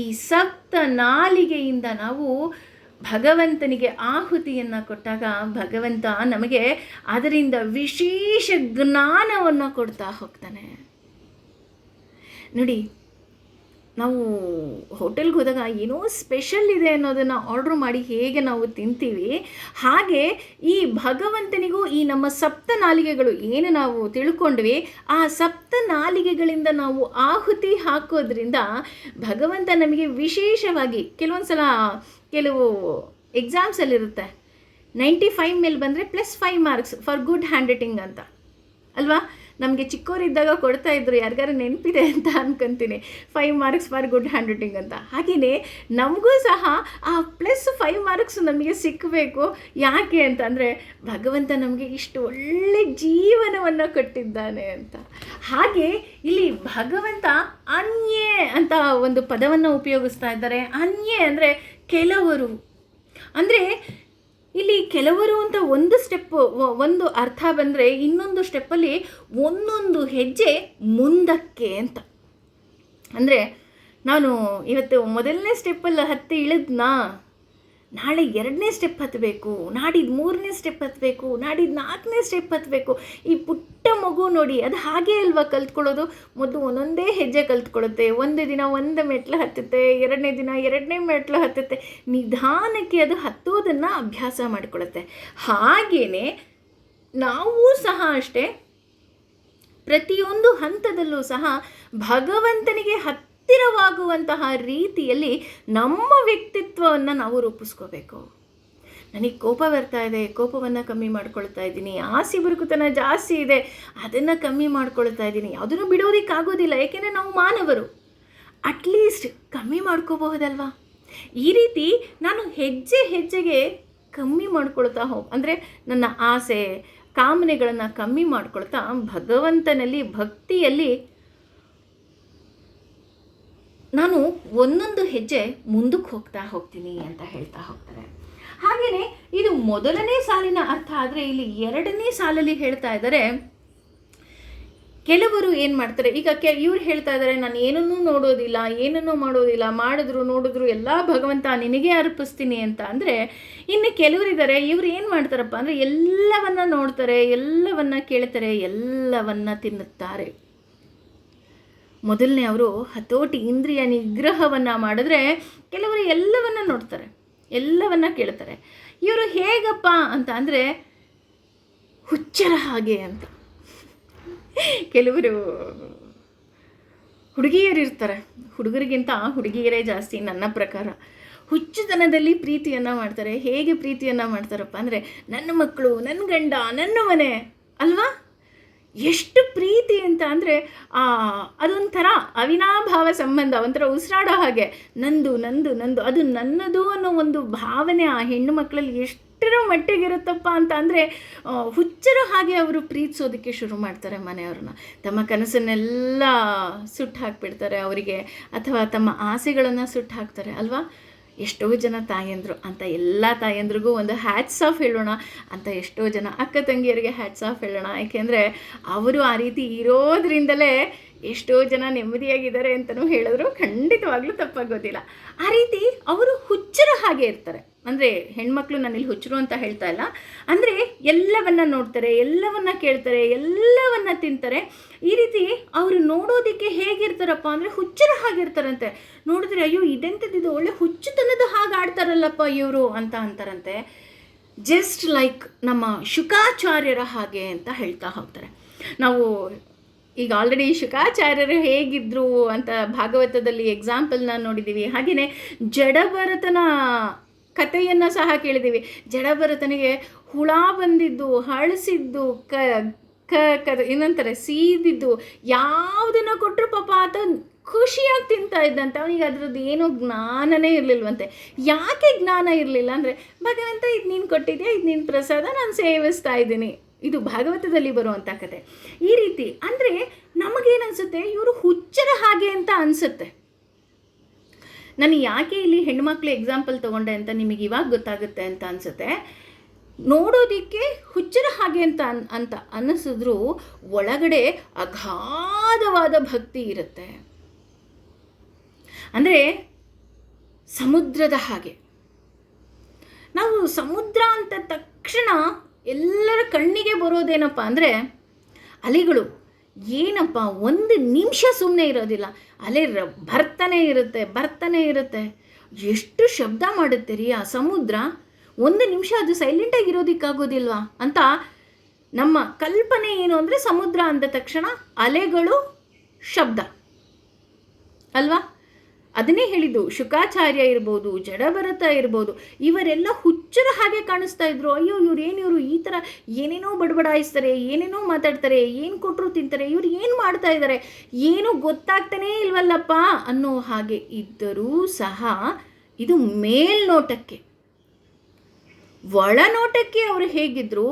ಈ ಸಪ್ತ ನಾಲಿಗೆಯಿಂದ ನಾವು ಭಗವಂತನಿಗೆ ಆಹುತಿಯನ್ನು ಕೊಟ್ಟಾಗ ಭಗವಂತ ನಮಗೆ ಅದರಿಂದ ವಿಶೇಷ ಜ್ಞಾನವನ್ನು ಕೊಡ್ತಾ ಹೋಗ್ತಾನೆ. ನೋಡಿ, ನಾವು ಹೋಟೆಲ್ಗೆ ಹೋದಾಗ ಏನೋ ಸ್ಪೆಷಲ್ ಇದೆ ಅನ್ನೋದನ್ನು ಆರ್ಡ್ರ್ ಮಾಡಿ ಹೇಗೆ ನಾವು ತಿಂತೀವಿ, ಹಾಗೆ ಈ ಭಗವಂತನಿಗೂ ಈ ನಮ್ಮ ಸಪ್ತ ನಾಲಿಗೆಗಳು ಏನು ನಾವು ತಿಳ್ಕೊಂಡ್ವಿ, ಆ ಸಪ್ತ ನಾಲಿಗೆಗಳಿಂದ ನಾವು ಆಹುತಿ ಹಾಕೋದ್ರಿಂದ ಭಗವಂತ ನಮಗೆ ವಿಶೇಷವಾಗಿ ಕೆಲವು ಎಕ್ಸಾಮ್ಸಲ್ಲಿರುತ್ತೆ 95 ಮೇಲೆ ಬಂದರೆ +5 marks for good hand writing ಅಂತ ಅಲ್ವಾ. ನಮಗೆ ಚಿಕ್ಕವರಿದ್ದಾಗ ಕೊಡ್ತಾ ಇದ್ರು, ಯಾರಿಗಾರು ನೆನಪಿದೆ ಅಂತ ಅನ್ಕೊಂತೀನಿ, 5 marks for good hand writing ಅಂತ. ಹಾಗೆಯೇ ನಮಗೂ ಸಹ ಆ +5 ಮಾರ್ಕ್ಸ್ ನಮಗೆ ಸಿಕ್ಕಬೇಕು. ಯಾಕೆ ಅಂತಂದರೆ ಭಗವಂತ ನಮಗೆ ಇಷ್ಟು ಒಳ್ಳೆ ಜೀವನವನ್ನು ಕೊಟ್ಟಿದ್ದಾನೆ ಅಂತ. ಹಾಗೆ ಇಲ್ಲಿ ಭಗವಂತ ಅನ್ಯೇ ಅಂತ ಒಂದು ಪದವನ್ನು ಉಪಯೋಗಿಸ್ತಾ ಇದ್ದಾರೆ. ಅನ್ಯೇ ಅಂದರೆ ಕೆಲವರು, ಅಂದರೆ ಇಲ್ಲಿ ಕೆಲವರು ಅಂತ ಒಂದು ಅರ್ಥ ಬಂದರೆ ಇನ್ನೊಂದು ಸ್ಟೆಪ್ಪಲ್ಲಿ ಒಂದೊಂದು ಹೆಜ್ಜೆ ಮುಂದಕ್ಕೆ ಅಂತ. ಅಂದರೆ ನಾನು ಇವತ್ತು ಮೊದಲನೇ ಸ್ಟೆಪ್ಪಲ್ಲಿ ಹತ್ತಿ ಇಳಿದ್ನಾ, ನಾಳೆ 2ನೇ ಸ್ಟೆಪ್ ಹತ್ತಬೇಕು, ನಾಡಿದ್ದು 3ನೇ ಸ್ಟೆಪ್ ಹತ್ತಬೇಕು, ನಾಡಿದ್ದು 4ನೇ ಸ್ಟೆಪ್ ಹತ್ತಬೇಕು. ಈ ಪುಟ್ಟ ಮಗು ನೋಡಿ, ಅದು ಹಾಗೆ ಅಲ್ವಾ ಕಲ್ತ್ಕೊಳ್ಳೋದು. ಮೊದಲು ಒಂದೊಂದೇ ಹೆಜ್ಜೆ ಕಲ್ತ್ಕೊಳ್ಳುತ್ತೆ. ಒಂದು ದಿನ ಒಂದು ಮೆಟ್ಲು ಹತ್ತುತ್ತೆ, 2ನೇ ದಿನ 2ನೇ ಮೆಟ್ಲು ಹತ್ತುತ್ತೆ. ನಿಧಾನಕ್ಕೆ ಅದು ಹತ್ತೋದನ್ನು ಅಭ್ಯಾಸ ಮಾಡಿಕೊಳ್ಳುತ್ತೆ. ಹಾಗೆಯೇ ನಾವು ಸಹ ಅಷ್ಟೇ, ಪ್ರತಿಯೊಂದು ಹಂತದಲ್ಲೂ ಸಹ ಭಗವಂತನಿಗೆ ಹತ್ತಿರವಾಗುವಂತಹ ರೀತಿಯಲ್ಲಿ ನಮ್ಮ ವ್ಯಕ್ತಿತ್ವವನ್ನು ನಾವು ರೂಪಿಸ್ಕೋಬೇಕು. ನನಗೆ ಕೋಪ ಬರ್ತಾ ಇದೆ, ಕೋಪವನ್ನು ಕಮ್ಮಿ ಮಾಡ್ಕೊಳ್ತಾ ಇದ್ದೀನಿ. ಆಸೆ ಬುರುಕುತನ ಜಾಸ್ತಿ ಇದೆ, ಅದನ್ನು ಕಮ್ಮಿ ಮಾಡ್ಕೊಳ್ತಾ ಇದ್ದೀನಿ. ಯಾವುದನ್ನು ಬಿಡೋದಕ್ಕಾಗೋದಿಲ್ಲ, ಏಕೆಂದರೆ ನಾವು ಮಾನವರು. ಅಟ್ಲೀಸ್ಟ್ ಕಮ್ಮಿ ಮಾಡ್ಕೋಬಹುದಲ್ವಾ. ಈ ರೀತಿ ನಾನು ಹೆಜ್ಜೆ ಹೆಜ್ಜೆಗೆ ಕಮ್ಮಿ ಮಾಡ್ಕೊಳ್ತಾ ಅಂದರೆ ನನ್ನ ಆಸೆ ಕಾಮನೆಗಳನ್ನು ಕಮ್ಮಿ ಮಾಡ್ಕೊಳ್ತಾ ಭಗವಂತನಲ್ಲಿ ಭಕ್ತಿಯಲ್ಲಿ ನಾನು ಒಂದೊಂದು ಹೆಜ್ಜೆ ಮುಂದಕ್ಕೆ ಹೋಗ್ತೀನಿ ಅಂತ ಹೇಳ್ತಾ ಹೋಗ್ತಾರೆ. ಹಾಗೆಯೇ ಇದು ಮೊದಲನೇ ಸಾಲಿನ ಅರ್ಥ. ಆದರೆ ಇಲ್ಲಿ 2ನೇ ಸಾಲಲ್ಲಿ ಹೇಳ್ತಾ ಇದ್ದಾರೆ, ಕೆಲವರು ಏನು ಮಾಡ್ತಾರೆ, ಈಗ ಇವ್ರು ಹೇಳ್ತಾ ಇದ್ದಾರೆ ನಾನು ಏನನ್ನೂ ನೋಡೋದಿಲ್ಲ, ಏನನ್ನೂ ಮಾಡೋದಿಲ್ಲ, ನೋಡಿದ್ರು ಎಲ್ಲ ಭಗವಂತ ನಿನಗೆ ಅರ್ಪಿಸ್ತೀನಿ ಅಂತ. ಅಂದರೆ ಇನ್ನು ಕೆಲವರಿದ್ದಾರೆ, ಇವ್ರು ಏನು ಮಾಡ್ತಾರಪ್ಪ ಅಂದರೆ ಎಲ್ಲವನ್ನ ನೋಡ್ತಾರೆ, ಎಲ್ಲವನ್ನ ಕೇಳ್ತಾರೆ, ಎಲ್ಲವನ್ನ ತಿನ್ನುತ್ತಾರೆ. ಮೊದಲನೇ ಅವರು ಹತೋಟಿ ಇಂದ್ರಿಯ ನಿಗ್ರಹವನ್ನು ಮಾಡಿದ್ರೆ, ಕೆಲವರು ಎಲ್ಲವನ್ನ ನೋಡ್ತಾರೆ, ಎಲ್ಲವನ್ನ ಕೇಳ್ತಾರೆ. ಇವರು ಹೇಗಪ್ಪ ಅಂತ ಅಂದರೆ ಹುಚ್ಚರ ಹಾಗೆ ಅಂತ. ಕೆಲವರು ಹುಡುಗಿಯರು ಇರ್ತಾರೆ, ಹುಡುಗರಿಗಿಂತ ಹುಡುಗಿಯರೇ ಜಾಸ್ತಿ ನನ್ನ ಪ್ರಕಾರ. ಹುಚ್ಚುತನದಲ್ಲಿ ಪ್ರೀತಿಯನ್ನು ಮಾಡ್ತಾರೆ. ಹೇಗೆ ಪ್ರೀತಿಯನ್ನು ಮಾಡ್ತಾರಪ್ಪ ಅಂದರೆ, ನನ್ನ ಮಕ್ಕಳು, ನನ್ನ ಗಂಡ, ನನ್ನ ಮನೆ ಅಲ್ವಾ. ಎಷ್ಟು ಪ್ರೀತಿ ಅಂತ ಅಂದರೆ ಅದೊಂಥರ ಅವಿನಾಭಾವ ಸಂಬಂಧ, ಒಂಥರ ಉಸಿರಾಡೋ ಹಾಗೆ. ನಂದು ನಂದು ನಂದು, ಅದು ನನ್ನದು ಅನ್ನೋ ಒಂದು ಭಾವನೆ ಆ ಹೆಣ್ಣು ಮಕ್ಕಳಲ್ಲಿ ಎಷ್ಟರ ಮಟ್ಟಿಗಿರುತ್ತಪ್ಪ ಅಂತ ಅಂದರೆ, ಹುಚ್ಚರ ಹಾಗೆ ಅವರು ಪ್ರೀತಿಸೋದಕ್ಕೆ ಶುರು ಮಾಡ್ತಾರೆ ಮನೆಯವ್ರನ್ನ. ತಮ್ಮ ಕನಸನ್ನೆಲ್ಲ ಸುಟ್ಟು ಹಾಕಿಬಿಡ್ತಾರೆ ಅವರಿಗೆ, ಅಥವಾ ತಮ್ಮ ಆಸೆಗಳನ್ನು ಸುಟ್ಟು ಹಾಕ್ತಾರೆ ಅಲ್ವಾ. ಎಷ್ಟೋ ಜನ ತಾಯಂದರು, ಅಂತ ಎಲ್ಲ ತಾಯಂದ್ರಿಗೂ ಒಂದು ಹ್ಯಾಟ್ಸ್ ಆಫ್ ಹೇಳೋಣ. ಅಂತ ಎಷ್ಟೋ ಜನ ಅಕ್ಕ ತಂಗಿಯರಿಗೆ ಹ್ಯಾಟ್ಸ್ ಆಫ್ ಹೇಳೋಣ. ಯಾಕೆಂದರೆ ಅವರು ಆ ರೀತಿ ಇರೋದ್ರಿಂದಲೇ ಎಷ್ಟೋ ಜನ ನೆಮ್ಮದಿಯಾಗಿದ್ದಾರೆ ಅಂತಲೂ ಹೇಳಿದ್ರು ಖಂಡಿತವಾಗ್ಲೂ ತಪ್ಪಾಗೋದಿಲ್ಲ. ಆ ರೀತಿ ಅವರು ಹುಚ್ಚರ ಹಾಗೆ ಇರ್ತಾರೆ. ಅಂದರೆ ಹೆಣ್ಮಕ್ಳು ನಾನಿಲ್ಲಿ ಹುಚ್ಚರು ಅಂತ ಹೇಳ್ತಾ ಇಲ್ಲ, ಅಂದರೆ ಎಲ್ಲವನ್ನ ನೋಡ್ತಾರೆ, ಎಲ್ಲವನ್ನ ಕೇಳ್ತಾರೆ, ಎಲ್ಲವನ್ನ ತಿಂತಾರೆ. ಈ ರೀತಿ ಅವರು ನೋಡೋದಕ್ಕೆ ಹೇಗಿರ್ತಾರಪ್ಪ ಅಂದರೆ ಹುಚ್ಚರ ಹಾಗಿರ್ತಾರಂತೆ. ನೋಡಿದ್ರೆ ಅಯ್ಯೋ ಇದೆಂಥದ್ದು ಒಳ್ಳೆ ಹುಚ್ಚುತನದ ಹಾಗೆ ಆಡ್ತಾರಲ್ಲಪ್ಪ ಇವರು ಅಂತ ಅಂತಾರಂತೆ. ಜಸ್ಟ್ ಲೈಕ್ ನಮ್ಮ ಶುಕಾಚಾರ್ಯರ ಹಾಗೆ ಅಂತ ಹೇಳ್ತಾ ಹೋಗ್ತಾರೆ. ನಾವು ಈಗ ಆಲ್ರೆಡಿ ಶುಕಾಚಾರ್ಯರು ಹೇಗಿದ್ರು ಅಂತ ಭಾಗವತದಲ್ಲಿ ಎಕ್ಸಾಂಪಲ್ನ ನೋಡಿದ್ದೀವಿ. ಹಾಗೆಯೇ ಜಡಭರತನ ಕಥೆಯನ್ನು ಸಹ ಕೇಳಿದ್ದೀವಿ. ಜಡಭರತನಿಗೆ ಹುಳ ಬಂದಿದ್ದು, ಹಳಸಿದ್ದು, ಏನಂತಾರೆ ಸೀದಿದ್ದು, ಯಾವುದನ್ನು ಕೊಟ್ಟರು ಪಾಪ ಆತ ಖುಷಿಯಾಗಿ ತಿಂತಾ ಇದ್ದಂತೆ. ಅವನಿಗೆ ಅದರದ್ದು ಏನೋ ಜ್ಞಾನನೇ ಇರಲಿಲ್ವಂತೆ. ಯಾಕೆ ಜ್ಞಾನ ಇರಲಿಲ್ಲ ಅಂದರೆ, ಭಗವಂತ ಇದು ನೀನು ಕೊಟ್ಟಿದ್ಯಾ, ಇದು ನಿನ್ನ ಪ್ರಸಾದ, ನಾನು ಸೇವಿಸ್ತಾ ಇದ್ದೀನಿ. ಇದು ಭಾಗವತದಲ್ಲಿ ಬರುವಂಥ ಕತೆ. ಈ ರೀತಿ ಅಂದರೆ ನಮಗೇನನ್ಸುತ್ತೆ, ಇವರು ಹುಚ್ಚರ ಹಾಗೆ ಅಂತ ಅನಿಸುತ್ತೆ. ನಾನು ಯಾಕೆ ಇಲ್ಲಿ ಹೆಣ್ಮಕ್ಳು ಎಕ್ಸಾಂಪಲ್ ತೊಗೊಂಡೆ ಅಂತ ನಿಮಗೆ ಇವಾಗ ಗೊತ್ತಾಗುತ್ತೆ ಅಂತ ಅನಿಸುತ್ತೆ. ನೋಡೋದಕ್ಕೆ ಹುಚ್ಚರ ಹಾಗೆ ಅಂತ ಅನ್ನಿಸಿದ್ರೂ ಒಳಗಡೆ ಅಗಾಧವಾದ ಭಕ್ತಿ ಇರುತ್ತೆ. ಅಂದರೆ ಸಮುದ್ರದ ಹಾಗೆ. ನಾವು ಸಮುದ್ರ ಅಂತ ತಕ್ಷಣ ಎಲ್ಲರ ಕಣ್ಣಿಗೆ ಬರೋದೇನಪ್ಪ ಅಂದರೆ ಅಲೆಗಳು. ಏನಪ್ಪ, ಒಂದು ನಿಮಿಷ ಸುಮ್ಮನೆ ಇರೋದಿಲ್ಲ, ಅಲೆ ಬರ್ತಾನೆ ಇರುತ್ತೆ. ಎಷ್ಟು ಶಬ್ದ ಮಾಡುತ್ತೆ ರೀ ಆ ಸಮುದ್ರ. ಒಂದು ನಿಮಿಷ ಅದು ಸೈಲೆಂಟಾಗಿರೋದಕ್ಕಾಗೋದಿಲ್ವಾ ಅಂತ ನಮ್ಮ ಕಲ್ಪನೆ ಏನು ಅಂದರೆ, ಸಮುದ್ರ ಅಂದ ತಕ್ಷಣ ಅಲೆಗಳು, ಶಬ್ದ ಅಲ್ವಾ. ಅದನ್ನೇ ಹೇಳಿದ್ದು, ಶುಕಾಚಾರ್ಯ ಇರ್ಬೋದು, ಜಡಭರತ ಇರ್ಬೋದು, ಇವರೆಲ್ಲ ಹುಚ್ಚರ ಹಾಗೆ ಕಾಣಿಸ್ತಾ ಇದ್ರು. ಅಯ್ಯೋ ಇವರು ಈ ಥರ ಏನೇನೋ ಬಡಬಡಾಯಿಸ್ತಾರೆ, ಏನೇನೋ ಮಾತಾಡ್ತಾರೆ, ಏನು ಕೊಟ್ಟರು ತಿಂತಾರೆ, ಇವ್ರು ಏನು ಮಾಡ್ತಾ ಇದ್ದಾರೆ, ಏನೂ ಗೊತ್ತಾಗ್ತಾನೇ ಇಲ್ವಲ್ಲಪ್ಪ ಅನ್ನೋ ಹಾಗೆ ಇದ್ದರೂ ಸಹ ಇದು ಮೇಲ್ನೋಟಕ್ಕೆ. ಒಳನೋಟಕ್ಕೆ ಅವರು ಹೇಗಿದ್ರು,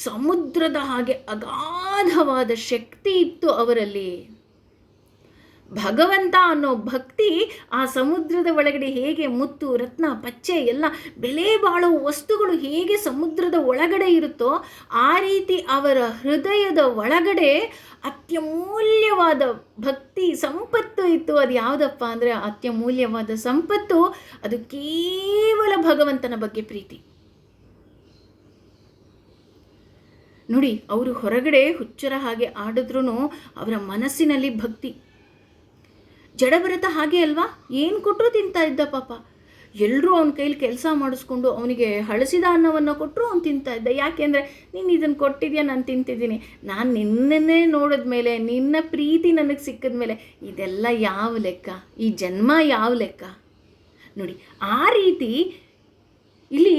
ಸಮುದ್ರದ ಹಾಗೆ ಅಗಾಧವಾದ ಶಕ್ತಿ ಇತ್ತು ಅವರಲ್ಲಿ. ಭಗವಂತ ಅನ್ನೋ ಭಕ್ತಿ ಆ ಸಮುದ್ರದ ಒಳಗಡೆ ಹೇಗೆ ಮುತ್ತು, ರತ್ನ, ಪಚ್ಚೆ ಎಲ್ಲ ಬೆಲೆ ಬಾಳೋ ವಸ್ತುಗಳು ಹೇಗೆ ಸಮುದ್ರದ ಒಳಗಡೆ ಇರುತ್ತೋ, ಆ ರೀತಿ ಅವರ ಹೃದಯದ ಒಳಗಡೆ ಅತ್ಯಮೂಲ್ಯವಾದ ಭಕ್ತಿ ಸಂಪತ್ತು ಇತ್ತು. ಅದು ಯಾವುದಪ್ಪ ಅಂದರೆ, ಅತ್ಯಮೂಲ್ಯವಾದ ಸಂಪತ್ತು ಅದು ಕೇವಲ ಭಗವಂತನ ಬಗ್ಗೆ ಪ್ರೀತಿ. ನೋಡಿ, ಅವರು ಹೊರಗಡೆ ಹುಚ್ಚರ ಹಾಗೆ ಆಡಿದ್ರೂ ಅವರ ಮನಸ್ಸಿನಲ್ಲಿ ಭಕ್ತಿ. ಜಡಭರತ ಹಾಗೆ ಅಲ್ವಾ, ಏನು ಕೊಟ್ಟರು ತಿಂತಾ ಇದ್ದ ಪಾಪ. ಎಲ್ಲರೂ ಅವನ ಕೈಲಿ ಕೆಲಸ ಮಾಡಿಸ್ಕೊಂಡು ಅವನಿಗೆ ಹಳಸಿದ ಅನ್ನವನ್ನು ಕೊಟ್ಟರು ಅವ್ನು ತಿಂತಾ ಇದ್ದ. ಯಾಕೆಂದರೆ ನೀನು ಇದನ್ನು ಕೊಟ್ಟಿದ್ಯಾ, ನಾನು ತಿಂತಿದ್ದೀನಿ, ನಾನು ನಿನ್ನನ್ನೇ ನೋಡಿದ ಮೇಲೆ, ನಿನ್ನ ಪ್ರೀತಿ ನನಗೆ ಸಿಕ್ಕಿದ ಮೇಲೆ ಇದೆಲ್ಲ ಯಾವ ಲೆಕ್ಕ, ಈ ಜನ್ಮ ಯಾವ ಲೆಕ್ಕ. ನೋಡಿ, ಆ ರೀತಿ ಇಲ್ಲಿ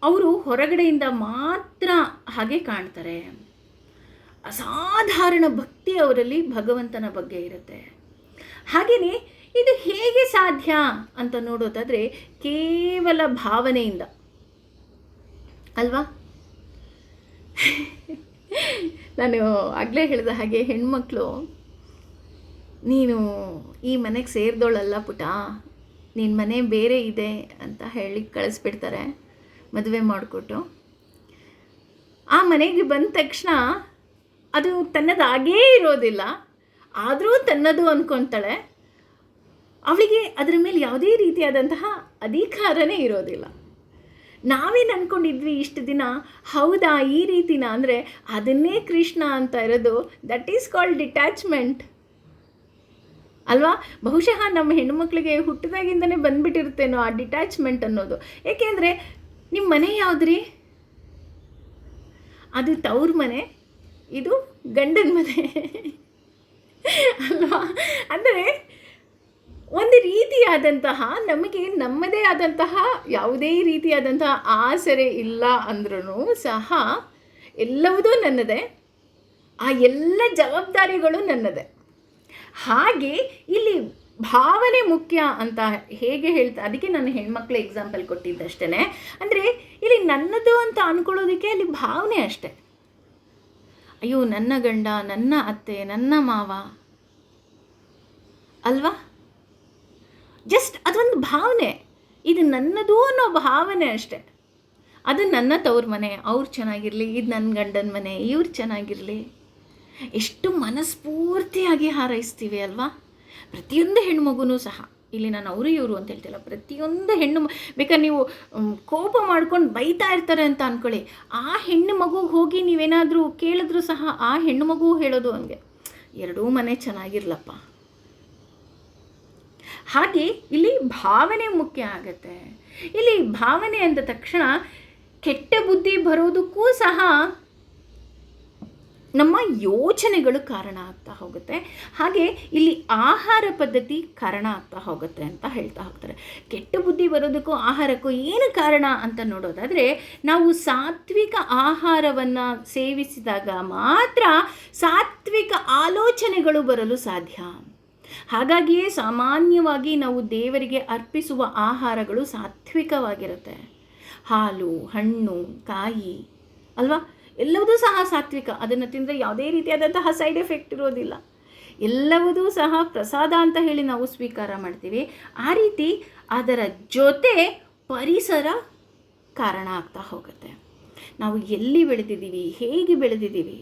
ಅವರು ಹೊರಗಡೆಯಿಂದ ಮಾತ್ರ ಹಾಗೆ ಕಾಣ್ತಾರೆ. ಅಸಾಧಾರಣ ಭಕ್ತಿ ಅವರಲ್ಲಿ ಭಗವಂತನ ಬಗ್ಗೆ ಇರುತ್ತೆ. ಹಾಗೆಯೇ ಇದು ಹೇಗೆ ಸಾಧ್ಯ ಅಂತ ನೋಡೋದಾದರೆ ಕೇವಲ ಭಾವನೆಯಿಂದ ಅಲ್ವಾ. ನಾನು ಆಗಲೇ ಹೇಳಿದ ಹಾಗೆ ಹೆಣ್ಮಕ್ಳು, ನೀನು ಈ ಮನೆಗೆ ಸೇರಿದೋಳಲ್ಲ ಪುಟ, ನಿನ್ನ ಮನೆ ಬೇರೆ ಇದೆ ಅಂತ ಹೇಳಿ ಕಳಿಸ್ಬಿಡ್ತಾರೆ ಮದುವೆ ಮಾಡಿಕೊಟ್ಟು. ಆ ಮನೆಗೆ ಬಂದ ತಕ್ಷಣ ಅದು ತನ್ನದಾಗೇ ಇರೋದಿಲ್ಲ, ಆದರೂ ತನ್ನದು ಅಂದ್ಕೊತಾಳೆ. ಅವಳಿಗೆ ಅದರ ಮೇಲೆ ಯಾವುದೇ ರೀತಿಯಾದಂತಹ ಅಧಿಕಾರನೇ ಇರೋದಿಲ್ಲ. ನಾವೇನು ಅಂದ್ಕೊಂಡಿದ್ವಿ ಇಷ್ಟು ದಿನ, ಹೌದಾ ಈ ರೀತಿನ ಅಂದರೆ ಅದನ್ನೇ ಕೃಷ್ಣ ಅಂತ ಇರೋದು. ದಟ್ ಈಸ್ ಕಾಲ್ಡ್ ಡಿಟ್ಯಾಚ್ಮೆಂಟ್ ಅಲ್ವಾ. ಬಹುಶಃ ನಮ್ಮ ಹೆಣ್ಣುಮಕ್ಳಿಗೆ ಹುಟ್ಟಿದಾಗಿಂದನೇ ಬಂದುಬಿಟ್ಟಿರುತ್ತೇನೋ ಆ ಡಿಟ್ಯಾಚ್ಮೆಂಟ್ ಅನ್ನೋದು. ಏಕೆಂದರೆ ನಿಮ್ಮ ಮನೆ ಯಾವುದ್ರಿ, ಅದು ತವ್ರ ಮನೆ, ಇದು ಗಂಡನ ಮನೆ ಅಲ್ವಾ. ಅಂದರೆ ಒಂದು ರೀತಿಯಾದಂತಹ ನಮಗೆ ನಮ್ಮದೇ ಆದಂತಹ ಯಾವುದೇ ರೀತಿಯಾದಂತಹ ಆಸರೆ ಇಲ್ಲ ಅಂದ್ರೂ ಸಹ ಎಲ್ಲವುದೂ ನನ್ನದೇ, ಆ ಎಲ್ಲ ಜವಾಬ್ದಾರಿಗಳು ನನ್ನದೇ. ಹಾಗೆ ಇಲ್ಲಿ ಭಾವನೆ ಮುಖ್ಯ ಅಂತ ಹೇಗೆ ಹೇಳ್ತಾ, ಅದಕ್ಕೆ ನಾನು ಹೆಣ್ಮಕ್ಳ ಎಕ್ಸಾಂಪಲ್ ಕೊಟ್ಟಿದ್ದಷ್ಟೇ. ಅಂದರೆ ಇಲ್ಲಿ ನನ್ನದು ಅಂತ ಅಂದ್ಕೊಳ್ಳೋದಕ್ಕೆ ಅಲ್ಲಿ ಭಾವನೆ ಅಷ್ಟೆ. ಅಯ್ಯೋ ನನ್ನ ಗಂಡ, ನನ್ನ ಅತ್ತೆ, ನನ್ನ ಮಾವ ಅಲ್ವಾ, ಜಸ್ಟ್ ಅದೊಂದು ಭಾವನೆ, ಇದು ನನ್ನದು ಅನ್ನೋ ಭಾವನೆ ಅಷ್ಟೆ. ಅದು ನನ್ನ ತವ್ರ ಮನೆ, ಅವ್ರು ಚೆನ್ನಾಗಿರಲಿ, ಇದು ನನ್ನ ಗಂಡನ ಮನೆ, ಇವ್ರು ಚೆನ್ನಾಗಿರಲಿ. ಎಷ್ಟು ಮನಸ್ಫೂರ್ತಿಯಾಗಿ ಹಾರೈಸ್ತೀವಿ ಅಲ್ವಾ. ಪ್ರತಿಯೊಂದು ಹೆಣ್ಮಗುನೂ ಸಹ, ಇಲ್ಲಿ ನಾನು ಅವರು ಇವರು ಅಂತ ಹೇಳ್ತಿಲ್ಲ, ಪ್ರತಿಯೊಂದು ಹೆಣ್ಣು ಬೇಕಾದ್ರೆ ನೀವು ಕೋಪ ಮಾಡ್ಕೊಂಡು ಬೈತಾ ಇರ್ತಾರೆ ಅಂತ ಅಂದ್ಕೊಳ್ಳಿ, ಆ ಹೆಣ್ಣು ಮಗುಗೆ ಹೋಗಿ ನೀವೇನಾದರೂ ಕೇಳಿದ್ರೂ ಸಹ ಆ ಹೆಣ್ಣು ಮಗು ಹೇಳೋದು ಹಂಗೆ, ಎರಡೂ ಮನೆ ಚೆನ್ನಾಗಿರ್ಲಪ್ಪ. ಹಾಗೆ ಇಲ್ಲಿ ಭಾವನೆ ಮುಖ್ಯ ಆಗುತ್ತೆ. ಇಲ್ಲಿ ಭಾವನೆ ಅಂದ ತಕ್ಷಣ ಕೆಟ್ಟ ಬುದ್ಧಿ ಬರೋದಕ್ಕೂ ಸಹ ನಮ್ಮ ಯೋಚನೆಗಳು ಕಾರಣ ಆಗ್ತಾ ಹೋಗುತ್ತೆ. ಹಾಗೆ ಇಲ್ಲಿ ಆಹಾರ ಪದ್ಧತಿ ಕಾರಣ ಆಗ್ತಾ ಹೋಗುತ್ತೆ ಅಂತ ಹೇಳ್ತಾ ಹೋಗ್ತಾರೆ. ಕೆಟ್ಟ ಬುದ್ಧಿ ಬರೋದಕ್ಕೂ ಆಹಾರಕ್ಕೂ ಏನು ಕಾರಣ ಅಂತ ನೋಡೋದಾದರೆ, ನಾವು ಸಾತ್ವಿಕ ಆಹಾರವನ್ನು ಸೇವಿಸಿದಾಗ ಮಾತ್ರ ಸಾತ್ವಿಕ ಆಲೋಚನೆಗಳು ಬರಲು ಸಾಧ್ಯ. ಹಾಗಾಗಿಯೇ ಸಾಮಾನ್ಯವಾಗಿ ನಾವು ದೇವರಿಗೆ ಅರ್ಪಿಸುವ ಆಹಾರಗಳು ಸಾತ್ವಿಕವಾಗಿರುತ್ತೆ. ಹಾಲು, ಹಣ್ಣು, ಕಾಯಿ ಅಲ್ವಾ, ಎಲ್ಲವೂ ಸಹ ಸಾತ್ವಿಕ. ಅದನ್ನು ತಿಂದರೆ ಯಾವುದೇ ರೀತಿಯಾದಂತಹ ಸೈಡ್ ಎಫೆಕ್ಟ್ ಇರೋದಿಲ್ಲ. ಎಲ್ಲವೂ ಸಹ ಪ್ರಸಾದ ಅಂತ ಹೇಳಿ ನಾವು ಸ್ವೀಕಾರ ಮಾಡ್ತೀವಿ. ಆ ರೀತಿ ಅದರ ಜೊತೆ ಪರಿಸರ ಕಾರಣ ಆಗ್ತಾ ಹೋಗುತ್ತೆ. ನಾವು ಎಲ್ಲಿ ಬೆಳೆದಿದ್ದೀವಿ, ಹೇಗೆ ಬೆಳೆದಿದ್ದೀವಿ,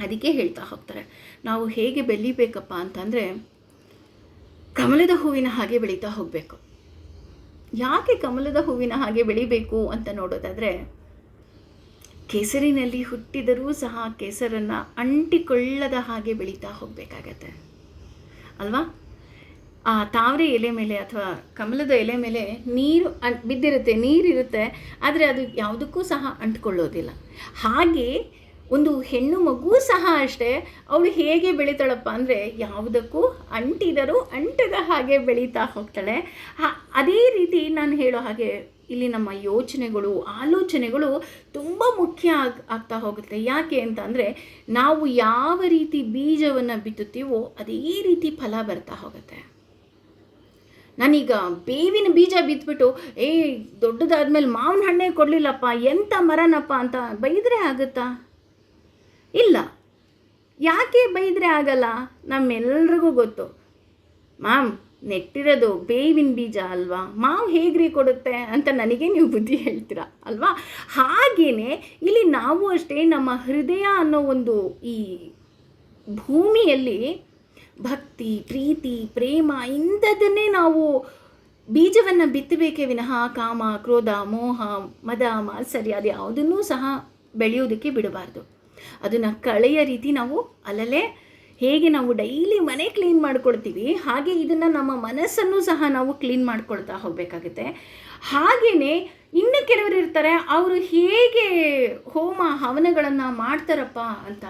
ಅದಕ್ಕೆ ಹೇಳ್ತಾ ಹೋಗ್ತಾರೆ. ನಾವು ಹೇಗೆ ಬೆಳಿಬೇಕಪ್ಪ ಅಂತಂದರೆ, ಕಮಲದ ಹೂವಿನ ಹಾಗೆ ಬೆಳೀತಾ ಹೋಗಬೇಕು. ಯಾಕೆ ಕಮಲದ ಹೂವಿನ ಹಾಗೆ ಬೆಳಿಬೇಕು ಅಂತ ನೋಡೋದಾದರೆ, ಕೆಸರಿನಲ್ಲಿ ಹುಟ್ಟಿದರೂ ಸಹ ಕೆಸರನ್ನು ಅಂಟಿಕೊಳ್ಳದ ಹಾಗೆ ಬೆಳೀತಾ ಹೋಗಬೇಕಾಗತ್ತೆ ಅಲ್ವಾ. ಆ ತಾವರೆ ಎಲೆ ಮೇಲೆ ಅಥವಾ ಕಮಲದ ಎಲೆ ಮೇಲೆ ನೀರು ಬಿದ್ದಿರುತ್ತೆ, ನೀರಿರುತ್ತೆ, ಆದರೆ ಅದು ಯಾವುದಕ್ಕೂ ಸಹ ಅಂಟ್ಕೊಳ್ಳೋದಿಲ್ಲ. ಹಾಗೆ ಒಂದು ಹೆಣ್ಣು ಮಗು ಸಹ ಅಷ್ಟೇ, ಅವಳು ಹೇಗೆ ಬೆಳೀತಾಳಪ್ಪ ಅಂದರೆ, ಯಾವುದಕ್ಕೂ ಅಂಟಿದರೂ ಅಂಟದ ಹಾಗೆ ಬೆಳೀತಾ ಹೋಗ್ತಾಳೆ. ಅದೇ ರೀತಿ ನಾನು ಹೇಳೋ ಹಾಗೆ ಇಲ್ಲಿ ನಮ್ಮ ಯೋಚನೆಗಳು, ಆಲೋಚನೆಗಳು ತುಂಬ ಮುಖ್ಯ ಆಗ್ತಾ ಹೋಗುತ್ತೆ. ಯಾಕೆ ಅಂತ ಅಂದರೆ, ನಾವು ಯಾವ ರೀತಿ ಬೀಜವನ್ನು ಬಿತ್ತುತ್ತೀವೋ ಅದೇ ರೀತಿ ಫಲ ಬರ್ತಾ ಹೋಗುತ್ತೆ. ನಾನೀಗ ಬೇವಿನ ಬೀಜ ಬಿತ್ಬಿಟ್ಟು ದೊಡ್ಡದಾದ್ಮೇಲೆ ಮಾವಿನ ಹಣ್ಣೇ ಕೊಡಲಿಲ್ಲಪ್ಪ, ಎಂಥ ಮರನಪ್ಪ ಅಂತ ಬೈದರೆ ಆಗುತ್ತಾ? ಇಲ್ಲ. ಯಾಕೆ ಬೈದರೆ ಆಗಲ್ಲ? ನಮ್ಮೆಲ್ರಿಗೂ ಗೊತ್ತು, ಮಾಮ್ ನೆಟ್ಟಿರೋದು ಬೇವಿನ ಬೀಜ ಅಲ್ವಾ, ಮಾವು ಹೇಗ್ರಿ ಕೊಡುತ್ತೆ ಅಂತ ನನಗೆ ನೀವು ಬುದ್ಧಿ ಹೇಳ್ತೀರಾ ಅಲ್ವಾ. ಹಾಗೆಯೇ ಇಲ್ಲಿ ನಾವು ಅಷ್ಟೇ ನಮ್ಮ ಹೃದಯ ಅನ್ನೋ ಒಂದು ಈ ಭೂಮಿಯಲ್ಲಿ ಭಕ್ತಿ, ಪ್ರೀತಿ, ಪ್ರೇಮ ಇಂಥದ್ದನ್ನೇ ನಾವು ಬೀಜವನ್ನು ಬಿತ್ತಬೇಕೇ ವಿನಃ ಕಾಮ, ಕ್ರೋಧ, ಮೋಹ, ಮದ, ಮಾತ್ಸರ್ಯ ಅದು ಯಾವುದನ್ನೂ ಸಹ ಬೆಳೆಯೋದಕ್ಕೆ ಬಿಡಬಾರ್ದು. ಅದನ್ನು ಕಳೆಯ ರೀತಿ ನಾವು ಅಲ್ಲಲ್ಲೇ ಹೇಗೆ ನಾವು ಡೈಲಿ ಮನೆ ಕ್ಲೀನ್ ಮಾಡ್ಕೊಳ್ತೀವಿ, ಹಾಗೆ ಇದನ್ನು ನಮ್ಮ ಮನಸ್ಸನ್ನು ಸಹ ನಾವು ಕ್ಲೀನ್ ಮಾಡ್ಕೊಳ್ತಾ ಹೋಗಬೇಕಾಗುತ್ತೆ. ಹಾಗೆಯೇ ಇನ್ನು ಕೆಲವರು ಇರ್ತಾರೆ, ಅವರು ಹೇಗೆ ಹೋಮ ಹವನಗಳನ್ನು ಮಾಡ್ತಾರಪ್ಪ ಅಂತ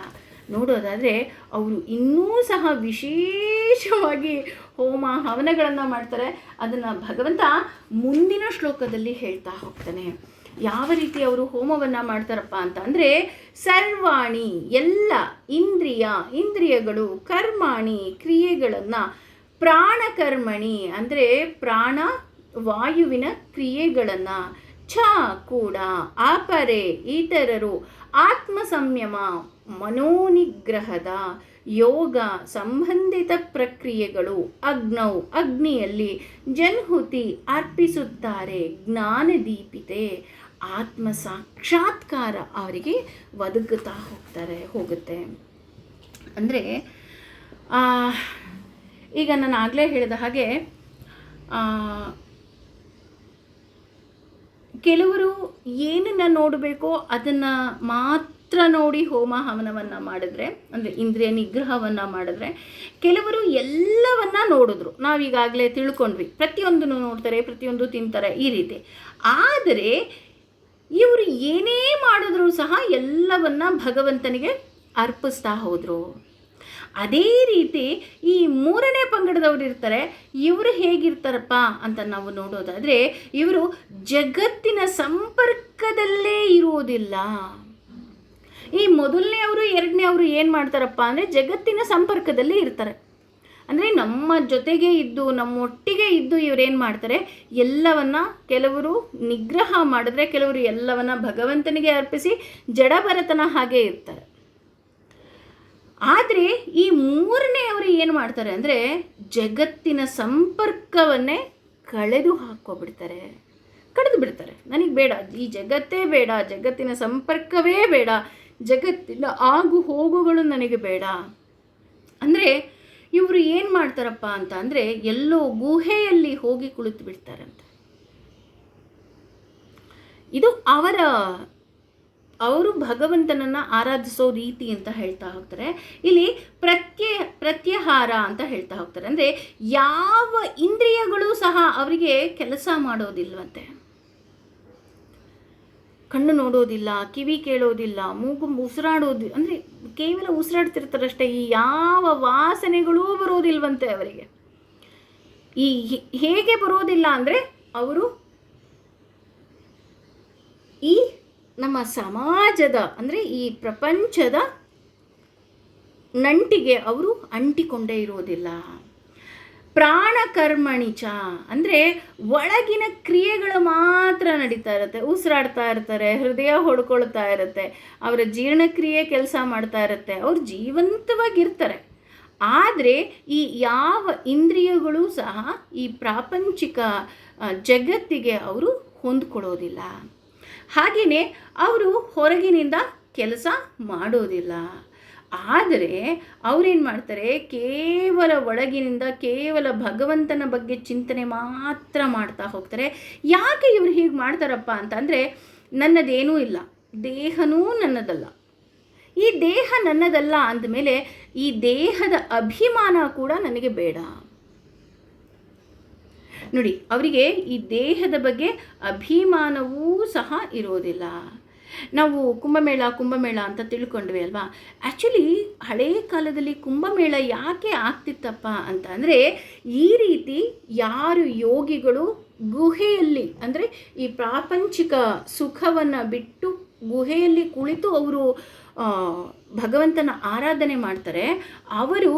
ನೋಡೋದಾದರೆ, ಅವರು ಇನ್ನೂ ಸಹ ವಿಶೇಷವಾಗಿ ಹೋಮ ಹವನಗಳನ್ನು ಮಾಡ್ತಾರೆ. ಅದನ್ನು ಭಗವಂತ ಮುಂದಿನ ಶ್ಲೋಕದಲ್ಲಿ ಹೇಳ್ತಾ ಹೋಗ್ತಾನೆ. ಯಾವ ರೀತಿ ಅವರು ಹೋಮವನ್ನು ಮಾಡ್ತಾರಪ್ಪ ಅಂತ ಅಂದರೆ, ಸರ್ವಾಣಿ ಎಲ್ಲ ಇಂದ್ರಿಯಗಳು, ಕರ್ಮಾಣಿ ಕ್ರಿಯೆಗಳನ್ನು, ಪ್ರಾಣಕರ್ಮಣಿ ಅಂದರೆ ಪ್ರಾಣ ವಾಯುವಿನ ಕ್ರಿಯೆಗಳನ್ನು, ಛ ಕೂಡ ಅಪರೆ ಇತರರು, ಆತ್ಮ ಸಂಯಮ ಮನೋನಿಗ್ರಹದ ಯೋಗ ಸಂಬಂಧಿತ ಪ್ರಕ್ರಿಯೆಗಳು, ಅಗ್ನಿಯಲ್ಲಿ ಜನ್ಹುತಿ ಅರ್ಪಿಸುತ್ತಾರೆ, ಜ್ಞಾನದೀಪಿತೆ ಆತ್ಮ ಸಾಕ್ಷಾತ್ಕಾರ ಅವರಿಗೆ ಒದಗುತ್ತಾ ಹೋಗುತ್ತೆ. ಅಂದರೆ ಈಗ ನಾನು ಆಗಲೇ ಹೇಳಿದ ಹಾಗೆ, ಕೆಲವರು ಏನನ್ನು ನೋಡಬೇಕೋ ಅದನ್ನು ಮಾತ್ರ ನೋಡಿ ಹೋಮ ಹವನವನ್ನು ಮಾಡಿದ್ರೆ, ಅಂದರೆ ಇಂದ್ರಿಯ ನಿಗ್ರಹವನ್ನು ಮಾಡಿದ್ರೆ, ಕೆಲವರು ಎಲ್ಲವನ್ನ ನೋಡಿದ್ರು, ನಾವೀಗಾಗಲೇ ತಿಳ್ಕೊಂಡ್ವಿ, ಪ್ರತಿಯೊಂದನ್ನು ನೋಡ್ತಾರೆ, ಪ್ರತಿಯೊಂದು ತಿಂತಾರೆ ಈ ರೀತಿ. ಆದರೆ ಇವರು ಏನೇ ಮಾಡಿದ್ರೂ ಸಹ ಎಲ್ಲವನ್ನ ಭಗವಂತನಿಗೆ ಅರ್ಪಿಸ್ತಾ ಹೋದರು. ಅದೇ ರೀತಿ ಈ ಮೂರನೇ ಪಂಗಡದವ್ರು ಇರ್ತಾರೆ. ಇವರು ಹೇಗಿರ್ತಾರಪ್ಪ ಅಂತ ನಾವು ನೋಡೋದಾದರೆ, ಇವರು ಜಗತ್ತಿನ ಸಂಪರ್ಕದಲ್ಲೇ ಇರುವುದಿಲ್ಲ. ಈ ಮೊದಲನೇ ಅವರು ಎರಡನೇ ಅವರು ಏನು ಮಾಡ್ತಾರಪ್ಪ ಅಂದರೆ ಜಗತ್ತಿನ ಸಂಪರ್ಕದಲ್ಲಿ ಇರ್ತಾರೆ. ಅಂದರೆ ನಮ್ಮ ಜೊತೆಗೆ ಇದ್ದು ನಮ್ಮೊಟ್ಟಿಗೆ ಇದ್ದು ಇವರೇನು ಮಾಡ್ತಾರೆ, ಎಲ್ಲವನ್ನ ಕೆಲವರು ನಿಗ್ರಹ ಮಾಡಿದ್ರೆ, ಕೆಲವರು ಎಲ್ಲವನ್ನ ಭಗವಂತನಿಗೆ ಅರ್ಪಿಸಿ ಜಡಭರತನ ಹಾಗೆ ಇರ್ತಾರೆ. ಆದರೆ ಈ ಮೂರನೇ ಅವರು ಏನು ಮಾಡ್ತಾರೆ ಅಂದರೆ ಜಗತ್ತಿನ ಸಂಪರ್ಕವನ್ನೇ ಕಳೆದು ಹಾಕೋಬಿಡ್ತಾರೆ, ಕಳೆದು ಬಿಡ್ತಾರೆ. ನನಗೆ ಬೇಡ, ಈ ಜಗತ್ತೇ ಬೇಡ, ಜಗತ್ತಿನ ಸಂಪರ್ಕವೇ ಬೇಡ, ಜಗತ್ತಿನ ಆಗು ಹೋಗುಗಳು ನನಗೆ ಬೇಡ. ಅಂದರೆ ಇವರು ಏನು ಮಾಡ್ತಾರಪ್ಪ ಅಂತ ಅಂದರೆ ಎಲ್ಲೋ ಗುಹೆಯಲ್ಲಿ ಹೋಗಿ ಕುಳಿತು ಬಿಡ್ತಾರಂತೆ. ಇದು ಅವರು ಭಗವಂತನನ್ನು ಆರಾಧಿಸೋ ರೀತಿ ಅಂತ ಹೇಳ್ತಾ ಹೋಗ್ತಾರೆ. ಇಲ್ಲಿ ಪ್ರತ್ಯಾಹಾರ ಅಂತ ಹೇಳ್ತಾ ಹೋಗ್ತಾರೆ. ಅಂದರೆ ಯಾವ ಇಂದ್ರಿಯಗಳು ಸಹ ಅವರಿಗೆ ಕೆಲಸ ಮಾಡೋದಿಲ್ವಂತೆ. ಕಣ್ಣು ನೋಡೋದಿಲ್ಲ, ಕಿವಿ ಕೇಳೋದಿಲ್ಲ, ಮೂಗು ಉಸಿರಾಡೋದು, ಅಂದರೆ ಕೇವಲ ಉಸಿರಾಡ್ತಿರ್ತಾರಷ್ಟೇ. ಈ ಯಾವ ವಾಸನೆಗಳೂ ಬರೋದಿಲ್ವಂತೆ ಅವರಿಗೆ. ಈ ಹೇಗೆ ಬರೋದಿಲ್ಲ ಅಂದರೆ ಅವರು ಈ ನಮ್ಮ ಸಮಾಜದ ಅಂದರೆ ಈ ಪ್ರಪಂಚದ ನಂಟಿಗೆ ಅವರು ಅಂಟಿಕೊಂಡೇ ಇರೋದಿಲ್ಲ. ಪ್ರಾಣಕರ್ಮಣಿಚ ಅಂದರೆ ಒಳಗಿನ ಕ್ರಿಯೆಗಳು ಮಾತ್ರ ನಡೀತಾ ಇರುತ್ತೆ. ಉಸಿರಾಡ್ತಾ ಇರ್ತಾರೆ, ಹೃದಯ ಹೊಡ್ಕೊಳ್ತಾ ಇರುತ್ತೆ, ಅವರ ಜೀರ್ಣಕ್ರಿಯೆ ಕೆಲಸ ಮಾಡ್ತಾ ಇರುತ್ತೆ, ಅವ್ರು ಜೀವಂತವಾಗಿರ್ತಾರೆ. ಆದರೆ ಈ ಯಾವ ಇಂದ್ರಿಯಗಳು ಸಹ ಈ ಪ್ರಾಪಂಚಿಕ ಜಗತ್ತಿಗೆ ಅವರು ಹೊಂದ್ಕೊಳ್ಳೋದಿಲ್ಲ. ಹಾಗೆಯೇ ಅವರು ಹೊರಗಿನಿಂದ ಕೆಲಸ ಮಾಡೋದಿಲ್ಲ. ಆದರೆ ಅವರೇನು ಮಾಡ್ತಾರೆ, ಕೇವಲ ಒಳಗಿನಿಂದ ಕೇವಲ ಭಗವಂತನ ಬಗ್ಗೆ ಚಿಂತನೆ ಮಾತ್ರ ಮಾಡ್ತಾ ಹೋಗ್ತಾರೆ. ಯಾಕೆ ಇವರು ಹೀಗೆ ಮಾಡ್ತಾರಪ್ಪ ಅಂತಂದರೆ, ನನ್ನದೇನೂ ಇಲ್ಲ, ದೇಹನೂ ನನ್ನದಲ್ಲ, ಈ ದೇಹ ನನ್ನದಲ್ಲ ಅಂದಮೇಲೆ ಈ ದೇಹದ ಅಭಿಮಾನ ಕೂಡ ನನಗೆ ಬೇಡ. ನೋಡಿ, ಅವರಿಗೆ ಈ ದೇಹದ ಬಗ್ಗೆ ಅಭಿಮಾನವೂ ಸಹ ಇರೋದಿಲ್ಲ. ನಾವು ಕುಂಭಮೇಳ ಅಂತ ತಿಳ್ಕೊಂಡ್ವಿ ಅಲ್ವಾ. ಆ್ಯಕ್ಚುಲಿ ಹಳೇ ಕಾಲದಲ್ಲಿ ಕುಂಭಮೇಳ ಯಾಕೆ ಆಗ್ತಿತ್ತಪ್ಪ ಅಂತ ಅಂದರೆ, ಈ ರೀತಿ ಯಾರು ಯೋಗಿಗಳು ಗುಹೆಯಲ್ಲಿ ಅಂದರೆ ಈ ಪ್ರಾಪಂಚಿಕ ಸುಖವನ್ನು ಬಿಟ್ಟು ಗುಹೆಯಲ್ಲಿ ಕುಳಿತು ಅವರು ಭಗವಂತನ ಆರಾಧನೆ ಮಾಡ್ತಾರೆ, ಅವರು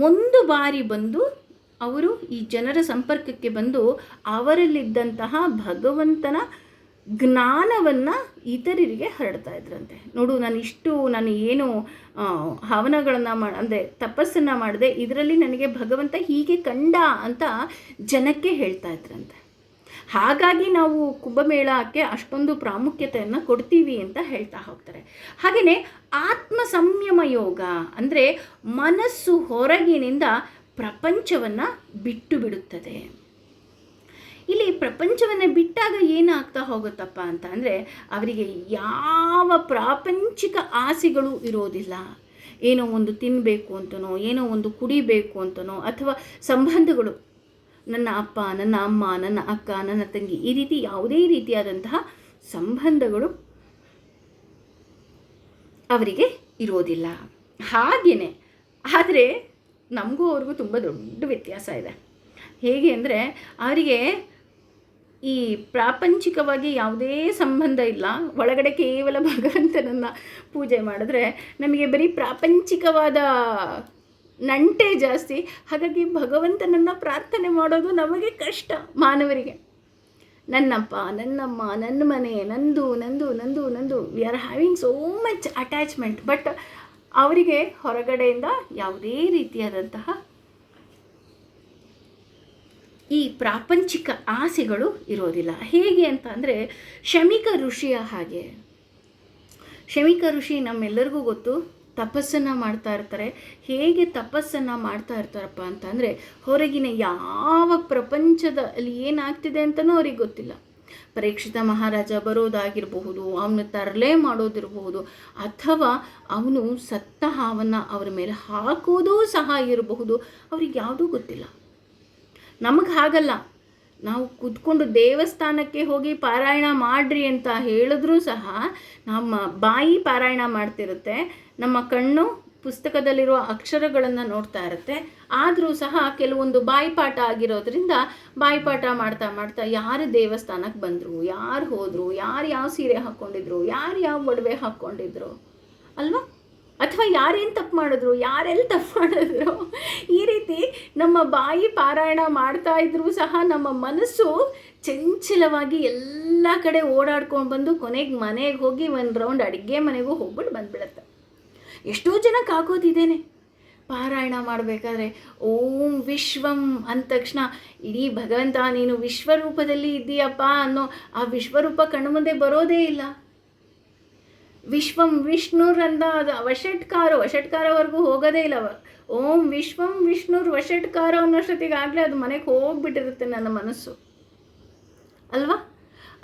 ಒಂದು ಬಾರಿ ಬಂದು ಅವರು ಈ ಜನರ ಸಂಪರ್ಕಕ್ಕೆ ಬಂದು ಅವರಲ್ಲಿದ್ದಂತಹ ಭಗವಂತನ ಜ್ಞಾನವನ್ನು ಇತರರಿಗೆ ಹರಡ್ತಾ ಇದ್ರಂತೆ. ನೋಡು, ನಾನು ಏನು ಹವನಗಳನ್ನು ಅಂದರೆ ತಪಸ್ಸನ್ನು ಮಾಡಿದೆ, ಇದರಲ್ಲಿ ನನಗೆ ಭಗವಂತ ಹೀಗೆ ಕಂಡ ಅಂತ ಜನಕ್ಕೆ ಹೇಳ್ತಾ ಇದ್ರಂತೆ. ಹಾಗಾಗಿ ನಾವು ಕುಂಭಮೇಳಕ್ಕೆ ಅಷ್ಟೊಂದು ಪ್ರಾಮುಖ್ಯತೆಯನ್ನು ಕೊಡ್ತೀವಿ ಅಂತ ಹೇಳ್ತಾ ಹೋಗ್ತಾರೆ. ಹಾಗೆಯೇ ಆತ್ಮ ಸಂಯಮ ಯೋಗ ಅಂದರೆ ಮನಸ್ಸು ಹೊರಗಿನಿಂದ ಪ್ರಪಂಚವನ್ನು ಬಿಟ್ಟು ಬಿಡುತ್ತದೆ. ಇಲ್ಲಿ ಪ್ರಪಂಚವನ್ನು ಬಿಟ್ಟಾಗ ಏನಾಗ್ತಾ ಹೋಗುತ್ತಪ್ಪ ಅಂತ ಅಂದರೆ, ಅವರಿಗೆ ಯಾವ ಪ್ರಾಪಂಚಿಕ ಆಸೆಗಳು ಇರೋದಿಲ್ಲ. ಏನೋ ಒಂದು ತಿನ್ನಬೇಕು ಅಂತನೋ, ಏನೋ ಒಂದು ಕುಡಿಬೇಕು ಅಂತನೋ, ಅಥವಾ ಸಂಬಂಧಗಳು, ನನ್ನ ಅಪ್ಪ, ನನ್ನ ಅಮ್ಮ, ನನ್ನ ಅಕ್ಕ, ನನ್ನ ತಂಗಿ, ಈ ರೀತಿ ಯಾವುದೇ ರೀತಿಯಾದಂತಹ ಸಂಬಂಧಗಳು ಅವರಿಗೆ ಇರೋದಿಲ್ಲ. ಹಾಗೆಯೇ ಆದರೆ ನಮಗೂ ಅವ್ರಿಗೂ ತುಂಬ ದೊಡ್ಡ ವ್ಯತ್ಯಾಸ ಇದೆ. ಹೇಗೆ ಅಂದರೆ, ಅವರಿಗೆ ಈ ಪ್ರಾಪಂಚಿಕವಾಗಿ ಯಾವುದೇ ಸಂಬಂಧ ಇಲ್ಲ, ಒಳಗಡೆ ಕೇವಲ ಭಗವಂತನನ್ನು ಪೂಜೆ ಮಾಡಿದ್ರೆ ನಮಗೆ ಬರೀ ಪ್ರಾಪಂಚಿಕವಾದ ನಂಟೇ ಜಾಸ್ತಿ. ಹಾಗಾಗಿ ಭಗವಂತನನ್ನು ಪ್ರಾರ್ಥನೆ ಮಾಡೋದು ನಮಗೆ ಕಷ್ಟ. ಮಾನವರಿಗೆ ನನ್ನಪ್ಪ, ನನ್ನಮ್ಮ, ನನ್ನ ಮನೆ, ನಂದು ನಂದು ನಂದು ನಂದು we are having so much attachment. But ಅವರಿಗೆ ಹೊರಗಡೆಯಿಂದ ಯಾವುದೇ ರೀತಿಯಾದಂತಹ ಈ ಪ್ರಾಪಂಚಿಕ ಆಸೆಗಳು ಇರೋದಿಲ್ಲ. ಹೇಗೆ ಅಂತ ಅಂದರೆ, ಶಮಿಕ ಋಷಿಯ ಹಾಗೆ. ಶಮಿಕ ಋಷಿ ನಮ್ಮೆಲ್ಲರಿಗೂ ಗೊತ್ತು, ತಪಸ್ಸನ್ನು ಮಾಡ್ತಾ ಇರ್ತಾರೆ. ಹೇಗೆ ತಪಸ್ಸನ್ನು ಮಾಡ್ತಾ ಇರ್ತಾರಪ್ಪ ಅಂತಂದರೆ, ಹೊರಗಿನ ಯಾವ ಪ್ರಪಂಚದಲ್ಲಿ ಏನಾಗ್ತಿದೆ ಅಂತಲೂ ಅವ್ರಿಗೆ ಗೊತ್ತಿಲ್ಲ. ಪರೀಕ್ಷಿತ ಮಹಾರಾಜ ಬರೋದಾಗಿರಬಹುದು, ಅವನು ತರಲೆ ಮಾಡೋದಿರಬಹುದು, ಅಥವಾ ಅವನು ಸತ್ತ ಹಾವನ್ನು ಅವರ ಮೇಲೆ ಹಾಕೋದೂ ಸಹ ಇರಬಹುದು. ಅವ್ರಿಗೆ ಯಾವುದೂ ಗೊತ್ತಿಲ್ಲ. ನಮಗೆ ಹಾಗಲ್ಲ. ನಾವು ಕೂತ್ಕೊಂಡು ದೇವಸ್ಥಾನಕ್ಕೆ ಹೋಗಿ ಪಾರಾಯಣ ಮಾಡ್ರಿ ಅಂತ ಹೇಳಿದ್ರೂ ಸಹ ನಮ್ಮ ಬಾಯಿ ಪಾರಾಯಣ ಮಾಡ್ತಿರುತ್ತೆ, ನಮ್ಮ ಕಣ್ಣು ಪುಸ್ತಕದಲ್ಲಿರುವ ಅಕ್ಷರಗಳನ್ನು ನೋಡ್ತಾ ಇರುತ್ತೆ. ಆದರೂ ಸಹ ಕೆಲವೊಂದು ಬಾಯಿಪಾಠ ಆಗಿರೋದ್ರಿಂದ ಬಾಯಿಪಾಠ ಮಾಡ್ತಾ ಮಾಡ್ತಾ ಯಾರು ದೇವಸ್ಥಾನಕ್ಕೆ ಬಂದರು, ಯಾರು ಹೋದರು, ಯಾರು ಯಾವ ಸೀರೆ ಹಾಕ್ಕೊಂಡಿದ್ರು, ಯಾರು ಯಾವ ಒಡವೆ ಹಾಕ್ಕೊಂಡಿದ್ರು ಅಲ್ವಾ, ಅಥವಾ ಯಾರೇನು ತಪ್ಪು ಮಾಡಿದ್ರು, ಯಾರೆಲ್ಲಿ ತಪ್ಪು ಮಾಡಿದ್ರು, ಈ ರೀತಿ ನಮ್ಮ ಬಾಯಿ ಪಾರಾಯಣ ಮಾಡ್ತಾ ಇದ್ರೂ ಸಹ ನಮ್ಮ ಮನಸ್ಸು ಚಂಚಲವಾಗಿ ಎಲ್ಲ ಕಡೆ ಓಡಾಡ್ಕೊಂಡು ಬಂದು ಕೊನೆಗೆ ಮನೆಗೆ ಹೋಗಿ ಒಂದು ರೌಂಡ್ ಅಡುಗೆ ಮನೆಗೂ ಹೋಗ್ಬಿಟ್ಟು ಬಂದುಬಿಡುತ್ತೆ. ಎಷ್ಟೋ ಜನಕ್ಕೆ ಆಗೋದಿದ್ದೇನೆ. ಪಾರಾಯಣ ಮಾಡಬೇಕಾದ್ರೆ ಓಂ ವಿಶ್ವಂ ಅಂದ ತಕ್ಷಣ ಇಡೀ ಭಗವಂತ ನೀನು ವಿಶ್ವರೂಪದಲ್ಲಿ ಇದ್ದೀಯಪ್ಪ ಅನ್ನೋ ಆ ವಿಶ್ವರೂಪ ಕಣ್ಮುಂದೆ ಬರೋದೇ ಇಲ್ಲ. ವಿಶ್ವಂ ವಿಷ್ಣುರಂದ ಅದು ವಷಟ್ಕಾರವರೆಗೂ ಹೋಗೋದೇ ಇಲ್ಲ. ಓಂ ವಿಶ್ವಂ ವಿಷ್ಣುರ್ ವಷಟ್ಕಾರ ಅನ್ನೋಷ್ಟೊತ್ತಿಗಾಗಲೇ ಅದು ಮನೆಗೆ ಹೋಗ್ಬಿಟ್ಟಿರುತ್ತೆ ನನ್ನ ಮನಸ್ಸು ಅಲ್ವಾ.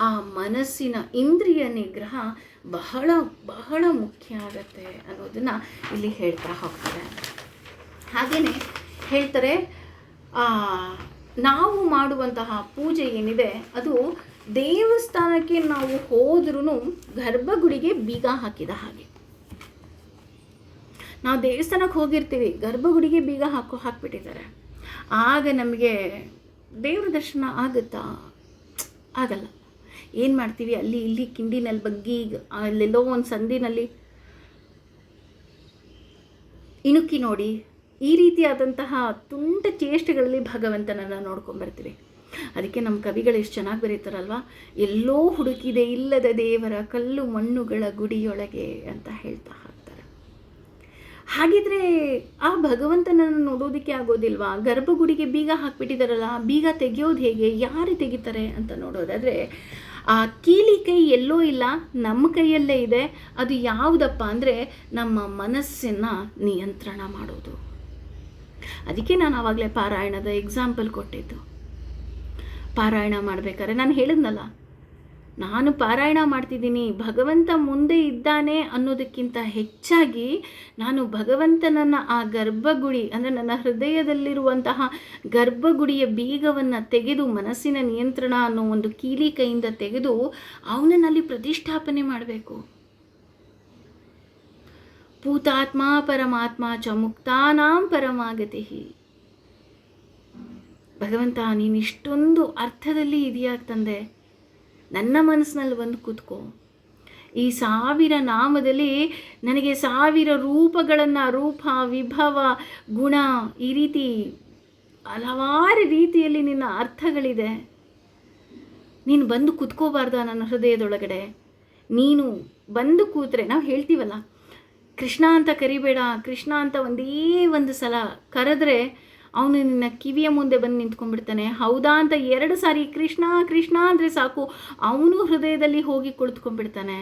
ಆ ಮನಸ್ಸಿನ ಇಂದ್ರಿಯ ನಿಗ್ರಹ ಬಹಳ ಬಹಳ ಮುಖ್ಯ ಆಗತ್ತೆ ಅನ್ನೋದನ್ನು ಇಲ್ಲಿ ಹೇಳ್ತಾ ಹೋಗ್ತಾರೆ. ಹಾಗೆಯೇ ಹೇಳ್ತಾರೆ, ನಾವು ಮಾಡುವಂತಹ ಪೂಜೆ ಏನಿದೆ ಅದು ದೇವಸ್ಥಾನಕ್ಕೆ ನಾವು ಹೋದ್ರೂ ಗರ್ಭಗುಡಿಗೆ ಬೀಗ ಹಾಕಿದ ಹಾಗೆ. ನಾವು ದೇವಸ್ಥಾನಕ್ಕೆ ಹೋಗಿರ್ತೀವಿ, ಗರ್ಭಗುಡಿಗೆ ಬೀಗ ಹಾಕ್ಬಿಟ್ಟಿದ್ದಾರೆ. ಆಗ ನಮಗೆ ದೇವ್ರ ದರ್ಶನ ಆಗುತ್ತಾ? ಆಗಲ್ಲ. ಏನು ಮಾಡ್ತೀವಿ, ಅಲ್ಲಿ ಇಲ್ಲಿ ಕಿಂಡಿನಲ್ಲಿ ಬಗ್ಗಿ ಅಲ್ಲೆಲ್ಲೋ ಒಂದು ಸಂದಿನಲ್ಲಿ ಇಣುಕಿ ನೋಡಿ, ಈ ರೀತಿಯಾದಂತಹ ತುಂಟ ಚೇಷ್ಟೆಗಳಲ್ಲಿ ಭಗವಂತನನ್ನು ನೋಡ್ಕೊಂಬರ್ತೀವಿ. ಅದಕ್ಕೆ ನಮ್ಮ ಕವಿಗಳು ಎಷ್ಟು ಚೆನ್ನಾಗಿ ಬರೀತಾರಲ್ವ, ಎಲ್ಲೋ ಹುಡುಕಿದೆ ಇಲ್ಲದ ದೇವರ ಕಲ್ಲು ಮಣ್ಣುಗಳ ಗುಡಿಯೊಳಗೆ ಅಂತ ಹೇಳ್ತಾ ಹಾಕ್ತಾರೆ. ಹಾಗಿದ್ರೆ ಆ ಭಗವಂತನನ್ನು ನೋಡೋದಕ್ಕೆ ಆಗೋದಿಲ್ವಾ? ಗರ್ಭಗುಡಿಗೆ ಬೀಗ ಹಾಕ್ಬಿಟ್ಟಿದಾರಲ್ಲ, ಬೀಗ ತೆಗೆಯೋದು ಹೇಗೆ, ಯಾರು ತೆಗಿತಾರೆ ಅಂತ ನೋಡೋದಾದರೆ ಆ ಕೀಲಿ ಕೈ ಎಲ್ಲೋ ಇಲ್ಲ, ನಮ್ಮ ಕೈಯಲ್ಲೇ ಇದೆ. ಅದು ಯಾವುದಪ್ಪ ಅಂದರೆ ನಮ್ಮ ಮನಸ್ಸನ್ನು ನಿಯಂತ್ರಣ ಮಾಡೋದು. ಅದಕ್ಕೆ ನಾನು ಆವಾಗಲೇ ಪಾರಾಯಣದ ಎಕ್ಸಾಂಪಲ್ ಕೊಟ್ಟಿದ್ದು. ಪಾರಾಯಣ ಮಾಡಬೇಕಾದ್ರೆ ನಾನು ಹೇಳಿದ್ನಲ್ಲ, ನಾನು ಪಾರಾಯಣ ಮಾಡ್ತಿದ್ದೀನಿ, ಭಗವಂತ ಮುಂದೆ ಇದ್ದಾನೆ ಅನ್ನೋದಕ್ಕಿಂತ ಹೆಚ್ಚಾಗಿ ನಾನು ಭಗವಂತನನ್ನು ಆ ಗರ್ಭಗುಡಿ ಅಂದರೆ ನನ್ನ ಹೃದಯದಲ್ಲಿರುವಂತಹ ಗರ್ಭಗುಡಿಯ ಬೀಗವನ್ನು ತೆಗೆದು, ಮನಸ್ಸಿನ ನಿಯಂತ್ರಣ ಅನ್ನೋ ಒಂದು ಕೀಲಿ ಕೈಯಿಂದ ತೆಗೆದು ಅವನನ್ನಲ್ಲಿ ಪ್ರತಿಷ್ಠಾಪನೆ ಮಾಡಬೇಕು. ಭೂತಾತ್ಮ ಪರಮಾತ್ಮ ಚ ಮುಕ್ತಾನಾಂ ಪರಮಾಗತಿ. ಭಗವಂತ ನೀನು ಇಷ್ಟೊಂದು ಅರ್ಥದಲ್ಲಿ ಇದೆಯಾ ತಂದೆ, ನನ್ನ ಮನಸ್ಸಿನಲ್ಲಿ ಒಂದು ಕೂತ್ಕೋ. ಈ 1000 ನಾಮದಲ್ಲಿ ನನಗೆ 1000 ರೂಪಗಳನ್ನು, ರೂಪ ವಿಭವ ಗುಣ, ಈ ರೀತಿ ಹಲವಾರು ರೀತಿಯಲ್ಲಿ ನಿನ್ನ ಅರ್ಥಗಳಿದೆ. ನೀನು ಬಂದು ಕೂತ್ಕೋಬಾರ್ದ ನನ್ನ ಹೃದಯದೊಳಗಡೆ? ನೀನು ಬಂದು ಕೂತ್ರೆ, ನಾವು ಹೇಳ್ತೀವಲ್ಲ ಕೃಷ್ಣ ಅಂತ ಕರಿಬೇಡ, ಕೃಷ್ಣ ಅಂತ ಒಂದೇ ಒಂದು ಸಲ ಕರೆದ್ರೆ ಅವನು ನಿನ್ನ ಕಿವಿಯ ಮುಂದೆ ಬಂದು ನಿಂತ್ಕೊಂಡ್ಬಿಡ್ತಾನೆ. ಹೌದಾ ಅಂತ 2 ಸಾರಿ ಕೃಷ್ಣ ಕೃಷ್ಣ ಅಂದರೆ ಸಾಕು, ಅವನು ಹೃದಯದಲ್ಲಿ ಹೋಗಿ ಕುಳಿತುಕೊಂಡ್ಬಿಡ್ತಾನೆ.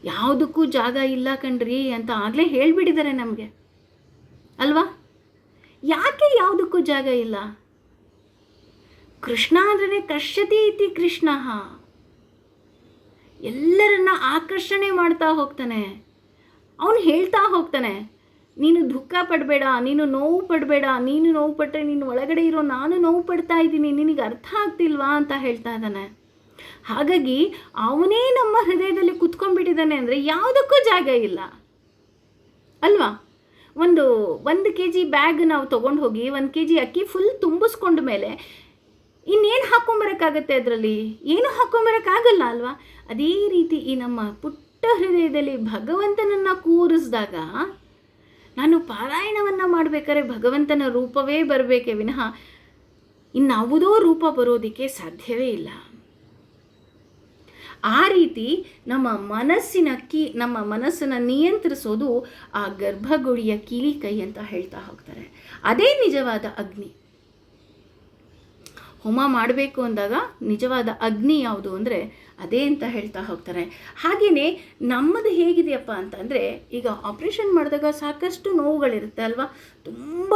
ಯಾವುದಕ್ಕೂ ಜಾಗ ಇಲ್ಲ ಕಣ್ರಿ ಅಂತ ಆಗಲೇ ಹೇಳಿಬಿಟ್ಟಿದ್ದಾರೆ ನಮಗೆ ಅಲ್ವಾ. ಯಾಕೆ ಯಾವುದಕ್ಕೂ ಜಾಗ ಇಲ್ಲ? ಕೃಷ್ಣ ಅಂದ್ರೆ ಕರ್ಷತಿ ಇತಿ ಕೃಷ್ಣ, ಎಲ್ಲರನ್ನ ಆಕರ್ಷಣೆ ಮಾಡ್ತಾ ಹೋಗ್ತಾನೆ. ಅವನು ಹೇಳ್ತಾ ಹೋಗ್ತಾನೆ, ನೀನು ದುಃಖ ಪಡಬೇಡ, ನೀನು ನೋವು ಪಡಬೇಡ, ನೀನು ನೋವು ಪಟ್ಟರೆ ನೀನು ಒಳಗಡೆ ಇರೋ ನಾನು ನೋವು ಪಡ್ತಾ ಇದ್ದೀನಿ, ನಿನಗೆ ಅರ್ಥ ಆಗ್ತಿಲ್ವಾ ಅಂತ ಹೇಳ್ತಾ ಇದ್ದಾನೆ. ಹಾಗಾಗಿ ಅವನೇ ನಮ್ಮ ಹೃದಯದಲ್ಲಿ ಕುತ್ಕೊಂಡ್ಬಿಟ್ಟಿದ್ದಾನೆ ಅಂದರೆ ಯಾವುದಕ್ಕೂ ಜಾಗ ಇಲ್ಲ ಅಲ್ವಾ. 1 kg ಬ್ಯಾಗ್ ನಾವು ತೊಗೊಂಡು ಹೋಗಿ 1 kg ಅಕ್ಕಿ ಫುಲ್ ತುಂಬಿಸ್ಕೊಂಡ ಮೇಲೆ ಇನ್ನೇನು ಹಾಕ್ಕೊಂಬರೋಕ್ಕಾಗತ್ತೆ? ಅದರಲ್ಲಿ ಏನು ಹಾಕ್ಕೊಂಬರೋಕ್ಕಾಗಲ್ಲ ಅಲ್ವಾ. ಅದೇ ರೀತಿ ಈ ನಮ್ಮ ಪುಟ್ಟ ಹೃದಯದಲ್ಲಿ ಭಗವಂತನನ್ನು ಕೂರಿಸಿದಾಗ, ನಾನು ಪಾರಾಯಣವನ್ನು ಮಾಡಬೇಕಾದ್ರೆ ಭಗವಂತನ ರೂಪವೇ ಬರಬೇಕೇ ವಿನಃ ಇನ್ಯಾವುದೋ ರೂಪ ಬರೋದಕ್ಕೆ ಸಾಧ್ಯವೇ ಇಲ್ಲ. ಆ ರೀತಿ ನಮ್ಮ ಮನಸ್ಸನ್ನು ನಿಯಂತ್ರಿಸೋದು ಆ ಗರ್ಭಗುಡಿಯ ಕೀಲಿ ಕೈ ಅಂತ ಹೇಳ್ತಾ ಹೋಗ್ತಾರೆ. ಅದೇ ನಿಜವಾದ ಅಗ್ನಿ. ಹೋಮ ಮಾಡಬೇಕು ಅಂದಾಗ ನಿಜವಾದ ಅಗ್ನಿ ಯಾವುದು ಅಂದರೆ ಅದೇ ಅಂತ ಹೇಳ್ತಾ ಹೋಗ್ತಾರೆ. ಹಾಗೆಯೇ ನಮ್ಮದು ಹೇಗಿದೆಯಪ್ಪ ಅಂತಂದರೆ, ಈಗ ಆಪ್ರೇಷನ್ ಮಾಡಿದಾಗ ಸಾಕಷ್ಟು ನೋವುಗಳಿರುತ್ತೆ ಅಲ್ವಾ, ತುಂಬ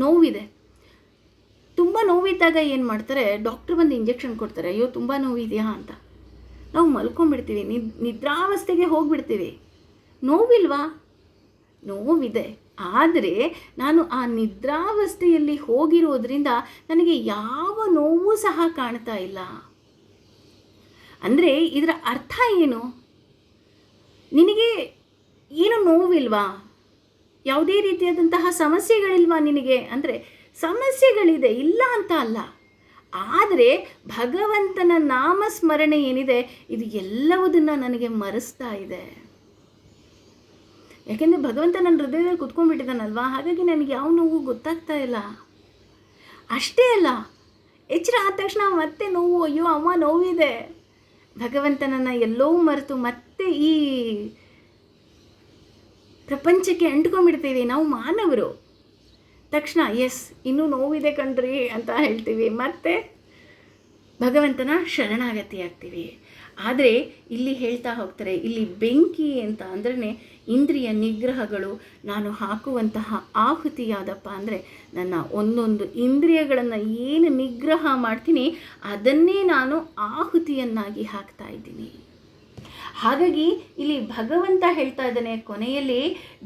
ನೋವಿದೆ. ತುಂಬ ನೋವಿದ್ದಾಗ ಏನು ಮಾಡ್ತಾರೆ, ಡಾಕ್ಟ್ರ್ ಬಂದು ಇಂಜೆಕ್ಷನ್ ಕೊಡ್ತಾರೆ. ಅಯ್ಯೋ ತುಂಬ ನೋವಿದೆಯಾ ಅಂತ ನಾವು ಮಲ್ಕೊಂಡ್ಬಿಡ್ತೀವಿ, ನಿದ್ರಾವಸ್ಥೆಗೆ ಹೋಗ್ಬಿಡ್ತೀವಿ. ನೋವಿಲ್ವಾ? ನೋವಿದೆ. ಆದರೆ ನಾನು ಆ ನಿದ್ರಾವಸ್ಥೆಯಲ್ಲಿ ಹೋಗಿರೋದ್ರಿಂದ ನನಗೆ ಯಾವ ನೋವು ಸಹ ಕಾಣ್ತಾ ಇಲ್ಲ. ಅಂದರೆ ಇದರ ಅರ್ಥ ಏನು? ನಿನಗೆ ಏನು ನೋವಿಲ್ವಾ? ಯಾವುದೇ ರೀತಿಯಾದಂತಹ ಸಮಸ್ಯೆಗಳಿಲ್ವಾ ನಿನಗೆ? ಅಂದರೆ ಸಮಸ್ಯೆಗಳಿದೆ, ಇಲ್ಲ ಅಂತ ಅಲ್ಲ. ಆದರೆ ಭಗವಂತನ ನಾಮಸ್ಮರಣೆ ಏನಿದೆ ಇದು ಎಲ್ಲವುದನ್ನು ನನಗೆ ಮರೆಸ್ತಾ ಇದೆ. ಯಾಕೆಂದರೆ ಭಗವಂತ ನನ್ನ ಹೃದಯದಲ್ಲಿ ಕುತ್ಕೊಂಡ್ಬಿಟ್ಟಿದ್ದಾನಲ್ವಾ, ಹಾಗಾಗಿ ನನಗೆ ಯಾವ ನೋವು ಗೊತ್ತಾಗ್ತಾ ಇಲ್ಲ. ಅಷ್ಟೇ ಅಲ್ಲ, ಎಚ್ಚರ ಆದ ತಕ್ಷಣ ಮತ್ತೆ ನೋವು, ಅಯ್ಯೋ ಅಮ್ಮ ನೋವಿದೆ. ಭಗವಂತನನ್ನು ಎಲ್ಲೋ ಮರೆತು ಮತ್ತೆ ಈ ಪ್ರಪಂಚಕ್ಕೆ ಅಂಟ್ಕೊಂಡ್ಬಿಡ್ತೀವಿ ನಾವು ಮಾನವರು. ತಕ್ಷಣ ಇನ್ನೂ ನೋವಿದೆ ಕಣ್ರಿ ಅಂತ ಹೇಳ್ತೀವಿ, ಮತ್ತೆ ಭಗವಂತನ ಶರಣಾಗತಿ ಆಗ್ತೀವಿ. ಆದರೆ ಇಲ್ಲಿ ಹೇಳ್ತಾ ಹೋಗ್ತಾರೆ, ಇಲ್ಲಿ ಬೆಂಕಿ ಅಂತ ಅಂದ್ರೆ ಇಂದ್ರಿಯ ನಿಗ್ರಹಗಳು. ನಾನು ಹಾಕುವಂತಹ ಆಹುತಿ ಯಾವುದಪ್ಪ ಅಂದರೆ ನನ್ನ ಒಂದೊಂದು ಇಂದ್ರಿಯಗಳನ್ನು ಏನು ನಿಗ್ರಹ ಮಾಡ್ತೀನಿ ಅದನ್ನೇ ನಾನು ಆಹುತಿಯನ್ನಾಗಿ ಹಾಕ್ತಾ ಇದ್ದೀನಿ. ಹಾಗಾಗಿ ಇಲ್ಲಿ ಭಗವಂತ ಹೇಳ್ತಾ ಇದ್ದಾನೆ ಕೊನೆಯಲ್ಲಿ,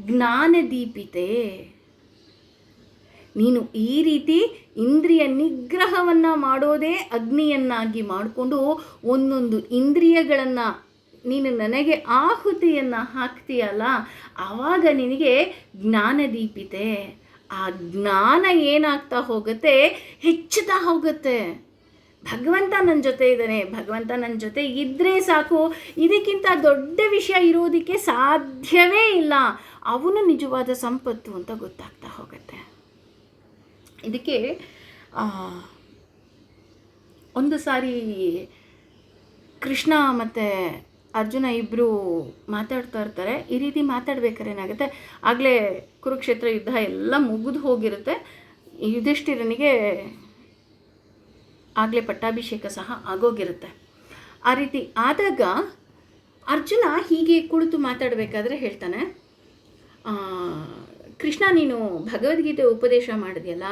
ಜ್ಞಾನದೀಪಿತೆ, ನೀನು ಈ ರೀತಿ ಇಂದ್ರಿಯ ನಿಗ್ರಹವನ್ನು ಮಾಡೋದೇ ಅಗ್ನಿಯನ್ನಾಗಿ ಮಾಡಿಕೊಂಡು ಒಂದೊಂದು ಇಂದ್ರಿಯಗಳನ್ನು ನೀನು ನನಗೆ ಆಹುತಿಯನ್ನು ಹಾಕ್ತೀಯಲ್ಲ, ಆವಾಗ ನಿನಗೆ ಜ್ಞಾನದೀಪಿತೆ. ಆ ಜ್ಞಾನ ಏನಾಗ್ತಾ ಹೋಗುತ್ತೆ, ಹೆಚ್ಚುತ್ತಾ ಹೋಗುತ್ತೆ. ಭಗವಂತ ನನ್ನ ಜೊತೆ ಇದ್ದಾನೆ, ಭಗವಂತ ನನ್ನ ಜೊತೆ ಇದ್ದರೆ ಸಾಕು, ಇದಕ್ಕಿಂತ ದೊಡ್ಡ ವಿಷಯ ಇರೋದಕ್ಕೆ ಸಾಧ್ಯವೇ ಇಲ್ಲ. ಅವನು ನಿಜವಾದ ಸಂಪತ್ತು ಅಂತ ಗೊತ್ತಾಗ್ತಾ ಹೋಗುತ್ತೆ. ಇದಕ್ಕೆ ಒಂದು ಸಾರಿ ಕೃಷ್ಣ ಮತ್ತು ಅರ್ಜುನ ಇಬ್ಬರು ಮಾತಾಡ್ತಾ ಇರ್ತಾರೆ. ಈ ರೀತಿ ಮಾತಾಡ್ಬೇಕಾದ್ರೆ ಏನಾಗುತ್ತೆ, ಆಗಲೇ ಕುರುಕ್ಷೇತ್ರ ಯುದ್ಧ ಎಲ್ಲ ಮುಗಿದು ಹೋಗಿರುತ್ತೆ. ಯುಧಿಷ್ಠಿರನಿಗೆ ಆಗಲೇ ಪಟ್ಟಾಭಿಷೇಕ ಸಹ ಆಗೋಗಿರುತ್ತೆ. ಆ ರೀತಿ ಆದಾಗ ಅರ್ಜುನ ಹೀಗೆ ಕುಳಿತು ಮಾತಾಡಬೇಕಾದ್ರೆ ಹೇಳ್ತಾನೆ, ಕೃಷ್ಣ ನೀನು ಭಗವದ್ಗೀತೆ ಉಪದೇಶ ಮಾಡಿದೆಯಲ್ಲ,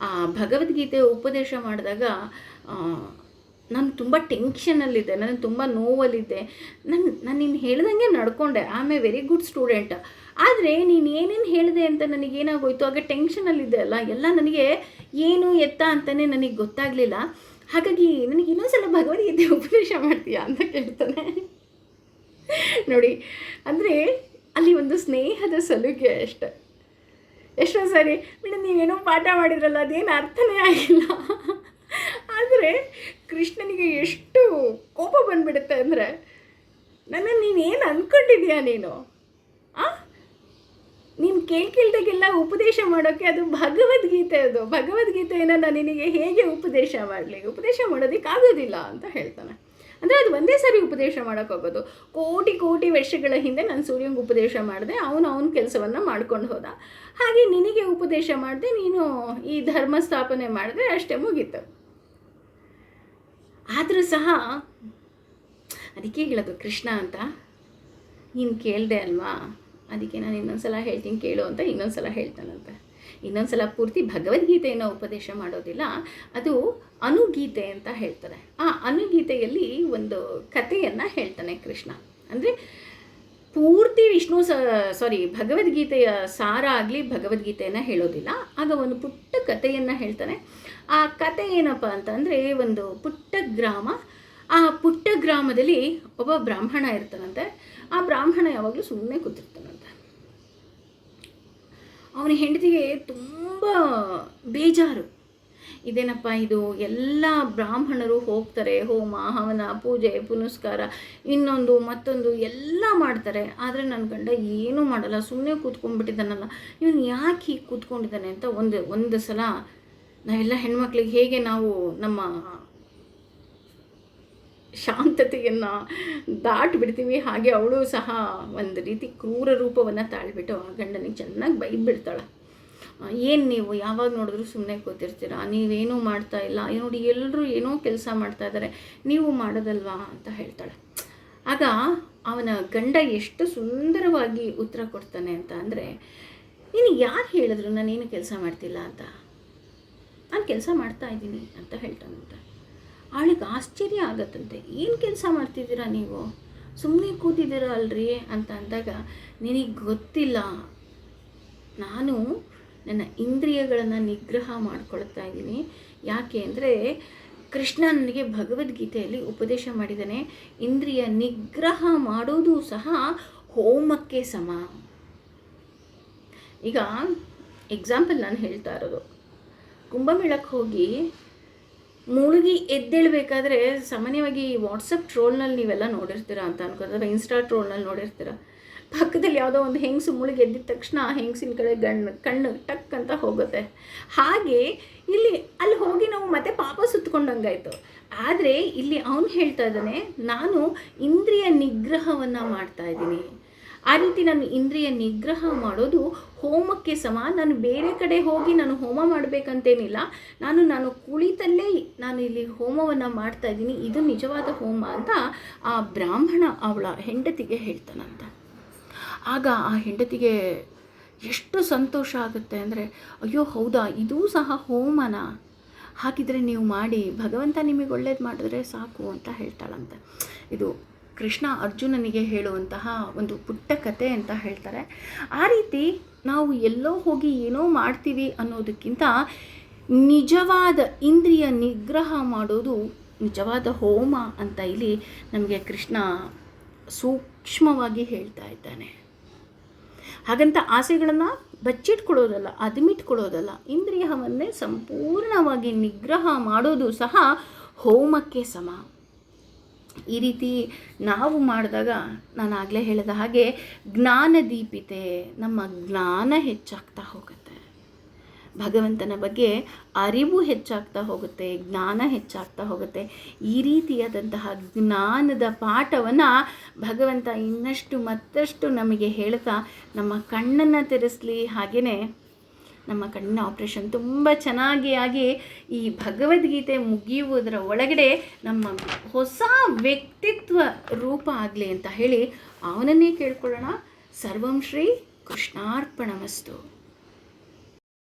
ಆ ಭಗವದ್ಗೀತೆ ಉಪದೇಶ ಮಾಡಿದಾಗ ನಾನು ತುಂಬ ಟೆನ್ಷನಲ್ಲಿದ್ದೆ, ನನಗೆ ತುಂಬ ನೋವಲ್ಲಿದ್ದೆ. ನಾನು ನೀನು ಹೇಳ್ದಂಗೆ ನಡ್ಕೊಂಡೆ, I am a very good student. ಆದರೆ ನೀನು ಏನೇನು ಹೇಳಿದೆ ಅಂತ ನನಗೇನಾಗೋಯ್ತು, ಆಗ ಟೆನ್ಷನಲ್ಲಿದ್ದೆ ಅಲ್ಲ, ಎಲ್ಲ ನನಗೆ ಏನು ಎತ್ತ ಅಂತಲೇ ನನಗೆ ಗೊತ್ತಾಗಲಿಲ್ಲ. ಹಾಗಾಗಿ ನನಗೆ ಇನ್ನೊಂದ್ಸಲ ಭಗವದ್ಗೀತೆ ಉಪದೇಶ ಮಾಡ್ತೀಯಾ ಅಂತ ಕೇಳ್ತಾನೆ. ನೋಡಿ, ಅಂದರೆ ಅಲ್ಲಿ ಒಂದು ಸ್ನೇಹದ ಸಲುಗೆ ಅಷ್ಟೆ. ಎಷ್ಟೋ ಸರಿ ಮೇಡಮ್ ನೀವೇನೋ ಪಾಠ ಮಾಡಿದ್ರಲ್ಲ ಅದೇನು ಅರ್ಥನೇ ಆಗಿಲ್ಲ. ಆದರೆ ಕೃಷ್ಣನಿಗೆ ಎಷ್ಟು ಕೋಪ ಬಂದುಬಿಡುತ್ತೆ ಅಂದರೆ, ನನ್ನನ್ನು ನೀನೇನು ಅಂದ್ಕೊಂಡಿದ್ಯಾ ನೀನು? ನೀನು ಕೇಳ್ದಾಗೆಲ್ಲ ಉಪದೇಶ ಮಾಡೋಕ್ಕೆ ಅದು ಭಗವದ್ಗೀತೆ, ಅದು ಭಗವದ್ಗೀತೆಯನ್ನು ನಾನು ನಿನಗೆ ಹೇಗೆ ಉಪದೇಶ ಮಾಡಲಿ, ಉಪದೇಶ ಮಾಡೋದಕ್ಕಾಗೋದಿಲ್ಲ ಅಂತ ಹೇಳ್ತಾನೆ. ಅಂದರೆ ಅದು ಒಂದೇ ಸಾರಿ ಉಪದೇಶ ಮಾಡೋಕ್ಕೋಗೋದು. ಕೋಟಿ ಕೋಟಿ ವರ್ಷಗಳ ಹಿಂದೆ ನಾನು ಸೂರ್ಯಂಗೆ ಉಪದೇಶ ಮಾಡಿದೆ, ಅವನ ಕೆಲಸವನ್ನು ಮಾಡ್ಕೊಂಡು ಹೋದ. ಹಾಗೆ ನಿನಗೆ ಉಪದೇಶ ಮಾಡಿದೆ, ನೀನು ಈ ಧರ್ಮ ಸ್ಥಾಪನೆ ಮಾಡಿದೆ, ಅಷ್ಟೇ ಮುಗೀತು. ಆದರೂ ಸಹ ಅದಕ್ಕೆ ಹೇಳೋದು ಕೃಷ್ಣ ಅಂತ, ನೀನು ಕೇಳಿದೆ ಅಲ್ವಾ, ಅದಕ್ಕೆ ನಾನು ಇನ್ನೊಂದು ಸಲ ಹೇಳ್ತೀನಿ ಕೇಳು ಅಂತ ಇನ್ನೊಂದು ಸಲ ಹೇಳ್ತಾನಂತೆ. ಇನ್ನೊಂದು ಸಲ ಪೂರ್ತಿ ಭಗವದ್ಗೀತೆಯನ್ನು ಉಪದೇಶ ಮಾಡೋದಿಲ್ಲ, ಅದು ಅನುಗೀತೆ ಅಂತ ಹೇಳ್ತಾರೆ. ಆ ಅನುಗೀತೆಯಲ್ಲಿ ಒಂದು ಕಥೆಯನ್ನು ಹೇಳ್ತಾನೆ ಕೃಷ್ಣ. ಅಂದರೆ ಪೂರ್ತಿ ಭಗವದ್ಗೀತೆಯ ಸಾರ ಆಗಲಿ ಭಗವದ್ಗೀತೆಯನ್ನು ಹೇಳೋದಿಲ್ಲ. ಆಗ ಒಂದು ಪುಟ್ಟ ಕಥೆಯನ್ನು ಹೇಳ್ತಾನೆ. ಆ ಕಥೆ ಏನಪ್ಪ ಅಂತಂದರೆ, ಒಂದು ಪುಟ್ಟ ಗ್ರಾಮ. ಆ ಪುಟ್ಟ ಗ್ರಾಮದಲ್ಲಿ ಒಬ್ಬ ಬ್ರಾಹ್ಮಣ ಇರ್ತಾನಂತೆ. ಆ ಬ್ರಾಹ್ಮಣ ಯಾವಾಗಲೂ ಸುಮ್ಮನೆ ಕೂತಿರ್ತಾನಂತೆ. ಅವನ ಹೆಂಡತಿಗೆ ತುಂಬ ಬೇಜಾರು. ಇದೇನಪ್ಪ ಇದು, ಎಲ್ಲ ಬ್ರಾಹ್ಮಣರು ಹೋಗ್ತಾರೆ, ಹೋಮ ಹವನ ಪೂಜೆ ಪುನಸ್ಕಾರ ಇನ್ನೊಂದು ಮತ್ತೊಂದು ಎಲ್ಲ ಮಾಡ್ತಾರೆ, ಆದರೆ ನನ್ನ ಗಂಡ ಏನೂ ಮಾಡಲ್ಲ, ಸುಮ್ಮನೆ ಕೂತ್ಕೊಂಡ್ಬಿಟ್ಟಿದ್ದಾನಲ್ಲ, ಇವನು ಯಾಕೆ ಹೀಗೆ ಕೂತ್ಕೊಂಡಿದ್ದಾನೆ ಅಂತ ಒಂದು ಸಲ ನಾವೆಲ್ಲ ಹೆಣ್ಮಕ್ಳಿಗೆ ಹೇಗೆ ನಾವು ನಮ್ಮ ಶಾಂತತೆಯನ್ನು ದಾಟಿಬಿಡ್ತೀವಿ, ಹಾಗೆ ಅವಳು ಸಹ ಒಂದು ರೀತಿ ಕ್ರೂರ ರೂಪವನ್ನು ತಾಳ್ಬಿಟ್ಟು ಆ ಗಂಡನಿಗೆ ಚೆನ್ನಾಗಿ ಬೈದ್ಬಿಡ್ತಾಳೆ. ಏನು ನೀವು ಯಾವಾಗ ನೋಡಿದ್ರು ಸುಮ್ಮನೆ ಕೂತಿರ್ತೀರ, ನೀವೇನೂ ಮಾಡ್ತಾ ಇಲ್ಲ, ನೋಡಿ ಎಲ್ಲರೂ ಏನೋ ಕೆಲಸ ಮಾಡ್ತಾ ಇದ್ದಾರೆ, ನೀವು ಮಾಡೋದಲ್ವಾ ಅಂತ ಹೇಳ್ತಾಳೆ. ಆಗ ಅವನ ಗಂಡ ಎಷ್ಟು ಸುಂದರವಾಗಿ ಉತ್ತರ ಕೊಡ್ತಾನೆ ಅಂತ ಅಂದರೆ, ನೀನು ಯಾರು ಹೇಳಿದ್ರು ನಾನೇನು ಕೆಲಸ ಮಾಡ್ತಿಲ್ಲ ಅಂತ, ನಾನು ಕೆಲಸ ಮಾಡ್ತಾ ಇದ್ದೀನಿ ಅಂತ ಹೇಳ್ತಾನಂತೆ. ಅವಳಿಗೆ ಆಶ್ಚರ್ಯ ಆಗತ್ತಂತೆ, ಏನು ಕೆಲಸ ಮಾಡ್ತಿದ್ದೀರಾ ನೀವು, ಸುಮ್ಮನೆ ಕೂತಿದ್ದೀರಾ ಅಲ್ರಿ ಅಂತ ಅಂದಾಗ, ನಿನಗೆ ಗೊತ್ತಿಲ್ಲ ನಾನು ನನ್ನ ಇಂದ್ರಿಯಗಳನ್ನು ನಿಗ್ರಹ ಮಾಡ್ಕೊಳ್ತಾ ಇದ್ದೀನಿ. ಯಾಕೆ ಅಂದರೆ ಕೃಷ್ಣ ನನಗೆ ಭಗವದ್ಗೀತೆಯಲ್ಲಿ ಉಪದೇಶ ಮಾಡಿದ್ದಾನೆ, ಇಂದ್ರಿಯ ನಿಗ್ರಹ ಮಾಡೋದು ಸಹ ಹೋಮಕ್ಕೆ ಸಮ. ಈಗ ಎಕ್ಸಾಂಪಲ್ ನಾನು ಹೇಳ್ತಾ ಇರೋದು, ಕುಂಭಮೇಳಕ್ಕೆ ಹೋಗಿ ಮುಳುಗಿ ಎದ್ದೇಳಬೇಕಾದ್ರೆ ಸಾಮಾನ್ಯವಾಗಿ ವಾಟ್ಸಪ್ ಟ್ರೋಲ್ನಲ್ಲಿ ನೀವೆಲ್ಲ ನೋಡಿರ್ತೀರ ಅಂತ ಅನ್ಕೋದು, ಅಥವಾ ಇನ್ಸ್ಟಾ ಟ್ರೋಲ್ನಲ್ಲಿ ನೋಡಿರ್ತೀರ. ಪಕ್ಕದಲ್ಲಿ ಯಾವುದೋ ಒಂದು ಹೆಂಗಸು ಮುಳುಗಿ ಎದ್ದಿದ ತಕ್ಷಣ ಆ ಹೆಂಗಸಿನ ಕಡೆ ಕಣ್ಣು ಟಕ್ ಅಂತ ಹೋಗುತ್ತೆ. ಹಾಗೆ ಅಲ್ಲಿ ಹೋಗಿ ನಾವು ಮತ್ತೆ ಪಾಪ ಸುತ್ತಕೊಂಡಂಗಾಯ್ತು. ಆದರೆ ಇಲ್ಲಿ ಅವನು ಹೇಳ್ತಾ ಇದ್ದಾನೆ, ನಾನು ಇಂದ್ರಿಯ ನಿಗ್ರಹವನ್ನು ಮಾಡ್ತಾ ಇದ್ದೀನಿ. ಆ ರೀತಿ ನಾನು ಇಂದ್ರಿಯ ನಿಗ್ರಹ ಮಾಡೋದು ಹೋಮಕ್ಕೆ ಸಮ. ನಾನು ಬೇರೆ ಕಡೆ ಹೋಗಿ ನಾನು ಹೋಮ ಮಾಡಬೇಕಂತೇನಿಲ್ಲ, ನಾನು ಕುಳಿತಲ್ಲೇ ನಾನು ಇಲ್ಲಿ ಹೋಮವನ್ನು ಮಾಡ್ತಾ ಇದ್ದೀನಿ, ಇದು ನಿಜವಾದ ಹೋಮ ಅಂತ ಆ ಬ್ರಾಹ್ಮಣ ಅವಳ ಹೆಂಡತಿಗೆ ಹೇಳ್ತಾನಂತ. ಆಗ ಆ ಹೆಂಡತಿಗೆ ಎಷ್ಟು ಸಂತೋಷ ಆಗುತ್ತೆ ಅಂದರೆ, ಅಯ್ಯೋ ಹೌದಾ, ಇದೂ ಸಹ ಹೋಮನ, ಹಾಗಿದ್ರೆ ನೀವು ಮಾಡಿ, ಭಗವಂತ ನಿಮಗೆ ಒಳ್ಳೇದು ಮಾಡಿದ್ರೆ ಸಾಕು ಅಂತ ಹೇಳ್ತಾಳಂತೆ. ಇದು ಕೃಷ್ಣ ಅರ್ಜುನನಿಗೆ ಹೇಳುವಂತಹ ಒಂದು ಪುಟ್ಟ ಕತೆ ಅಂತ ಹೇಳ್ತಾರೆ. ಆ ರೀತಿ ನಾವು ಎಲ್ಲೋ ಹೋಗಿ ಏನೋ ಮಾಡ್ತೀವಿ ಅನ್ನೋದಕ್ಕಿಂತ ನಿಜವಾದ ಇಂದ್ರಿಯ ನಿಗ್ರಹ ಮಾಡೋದು ನಿಜವಾದ ಹೋಮ ಅಂತ ಇಲ್ಲಿ ನಮಗೆ ಕೃಷ್ಣ ಸೂಕ್ಷ್ಮವಾಗಿ ಹೇಳ್ತಾ ಇದ್ದಾನೆ. ಹಾಗಂತ ಆಸೆಗಳನ್ನು ಬಚ್ಚಿಟ್ಕೊಳ್ಳೋದಲ್ಲ, ಅದುಮಿಟ್ಕೊಳ್ಳೋದಲ್ಲ, ಇಂದ್ರಿಯವನ್ನೇ ಸಂಪೂರ್ಣವಾಗಿ ನಿಗ್ರಹ ಮಾಡೋದು ಸಹ ಹೋಮಕ್ಕೆ ಸಮ. ಈ ರೀತಿ ನಾವು ಮಾಡಿದಾಗ, ನಾನು ಆಗಲೇ ಹೇಳಿದ ಹಾಗೆ ಜ್ಞಾನದೀಪಿತೆ, ನಮ್ಮ ಜ್ಞಾನ ಹೆಚ್ಚಾಗ್ತಾ ಹೋಗುತ್ತೆ, ಭಗವಂತನ ಬಗ್ಗೆ ಅರಿವು ಹೆಚ್ಚಾಗ್ತಾ ಹೋಗುತ್ತೆ, ಜ್ಞಾನ ಹೆಚ್ಚಾಗ್ತಾ ಹೋಗುತ್ತೆ. ಈ ರೀತಿಯಾದಂತಹ ಜ್ಞಾನದ ಪಾಠವನ್ನು ಭಗವಂತ ಇನ್ನಷ್ಟು ಮತ್ತಷ್ಟು ನಮಗೆ ಹೇಳ್ತಾ ನಮ್ಮ ಕಣ್ಣನ್ನು ತೆರೆಸಲಿ. ಹಾಗೆಯೇ ನಮ್ಮ ಕಣ್ಣಿನ ಆಪ್ರೇಷನ್ ತುಂಬ ಚೆನ್ನಾಗಿ ಆಗಿ ಈ ಭಗವದ್ಗೀತೆ ಮುಗಿಯುವುದರ ಒಳಗಡೆ ನಮ್ಮ ಹೊಸ ವ್ಯಕ್ತಿತ್ವ ರೂಪ ಆಗಲಿ ಅಂತ ಹೇಳಿ ಅವನನ್ನೇ ಕೇಳ್ಕೊಳ್ಳೋಣ. ಸರ್ವಂ ಶ್ರೀ ಕೃಷ್ಣಾರ್ಪಣಮಸ್ತು.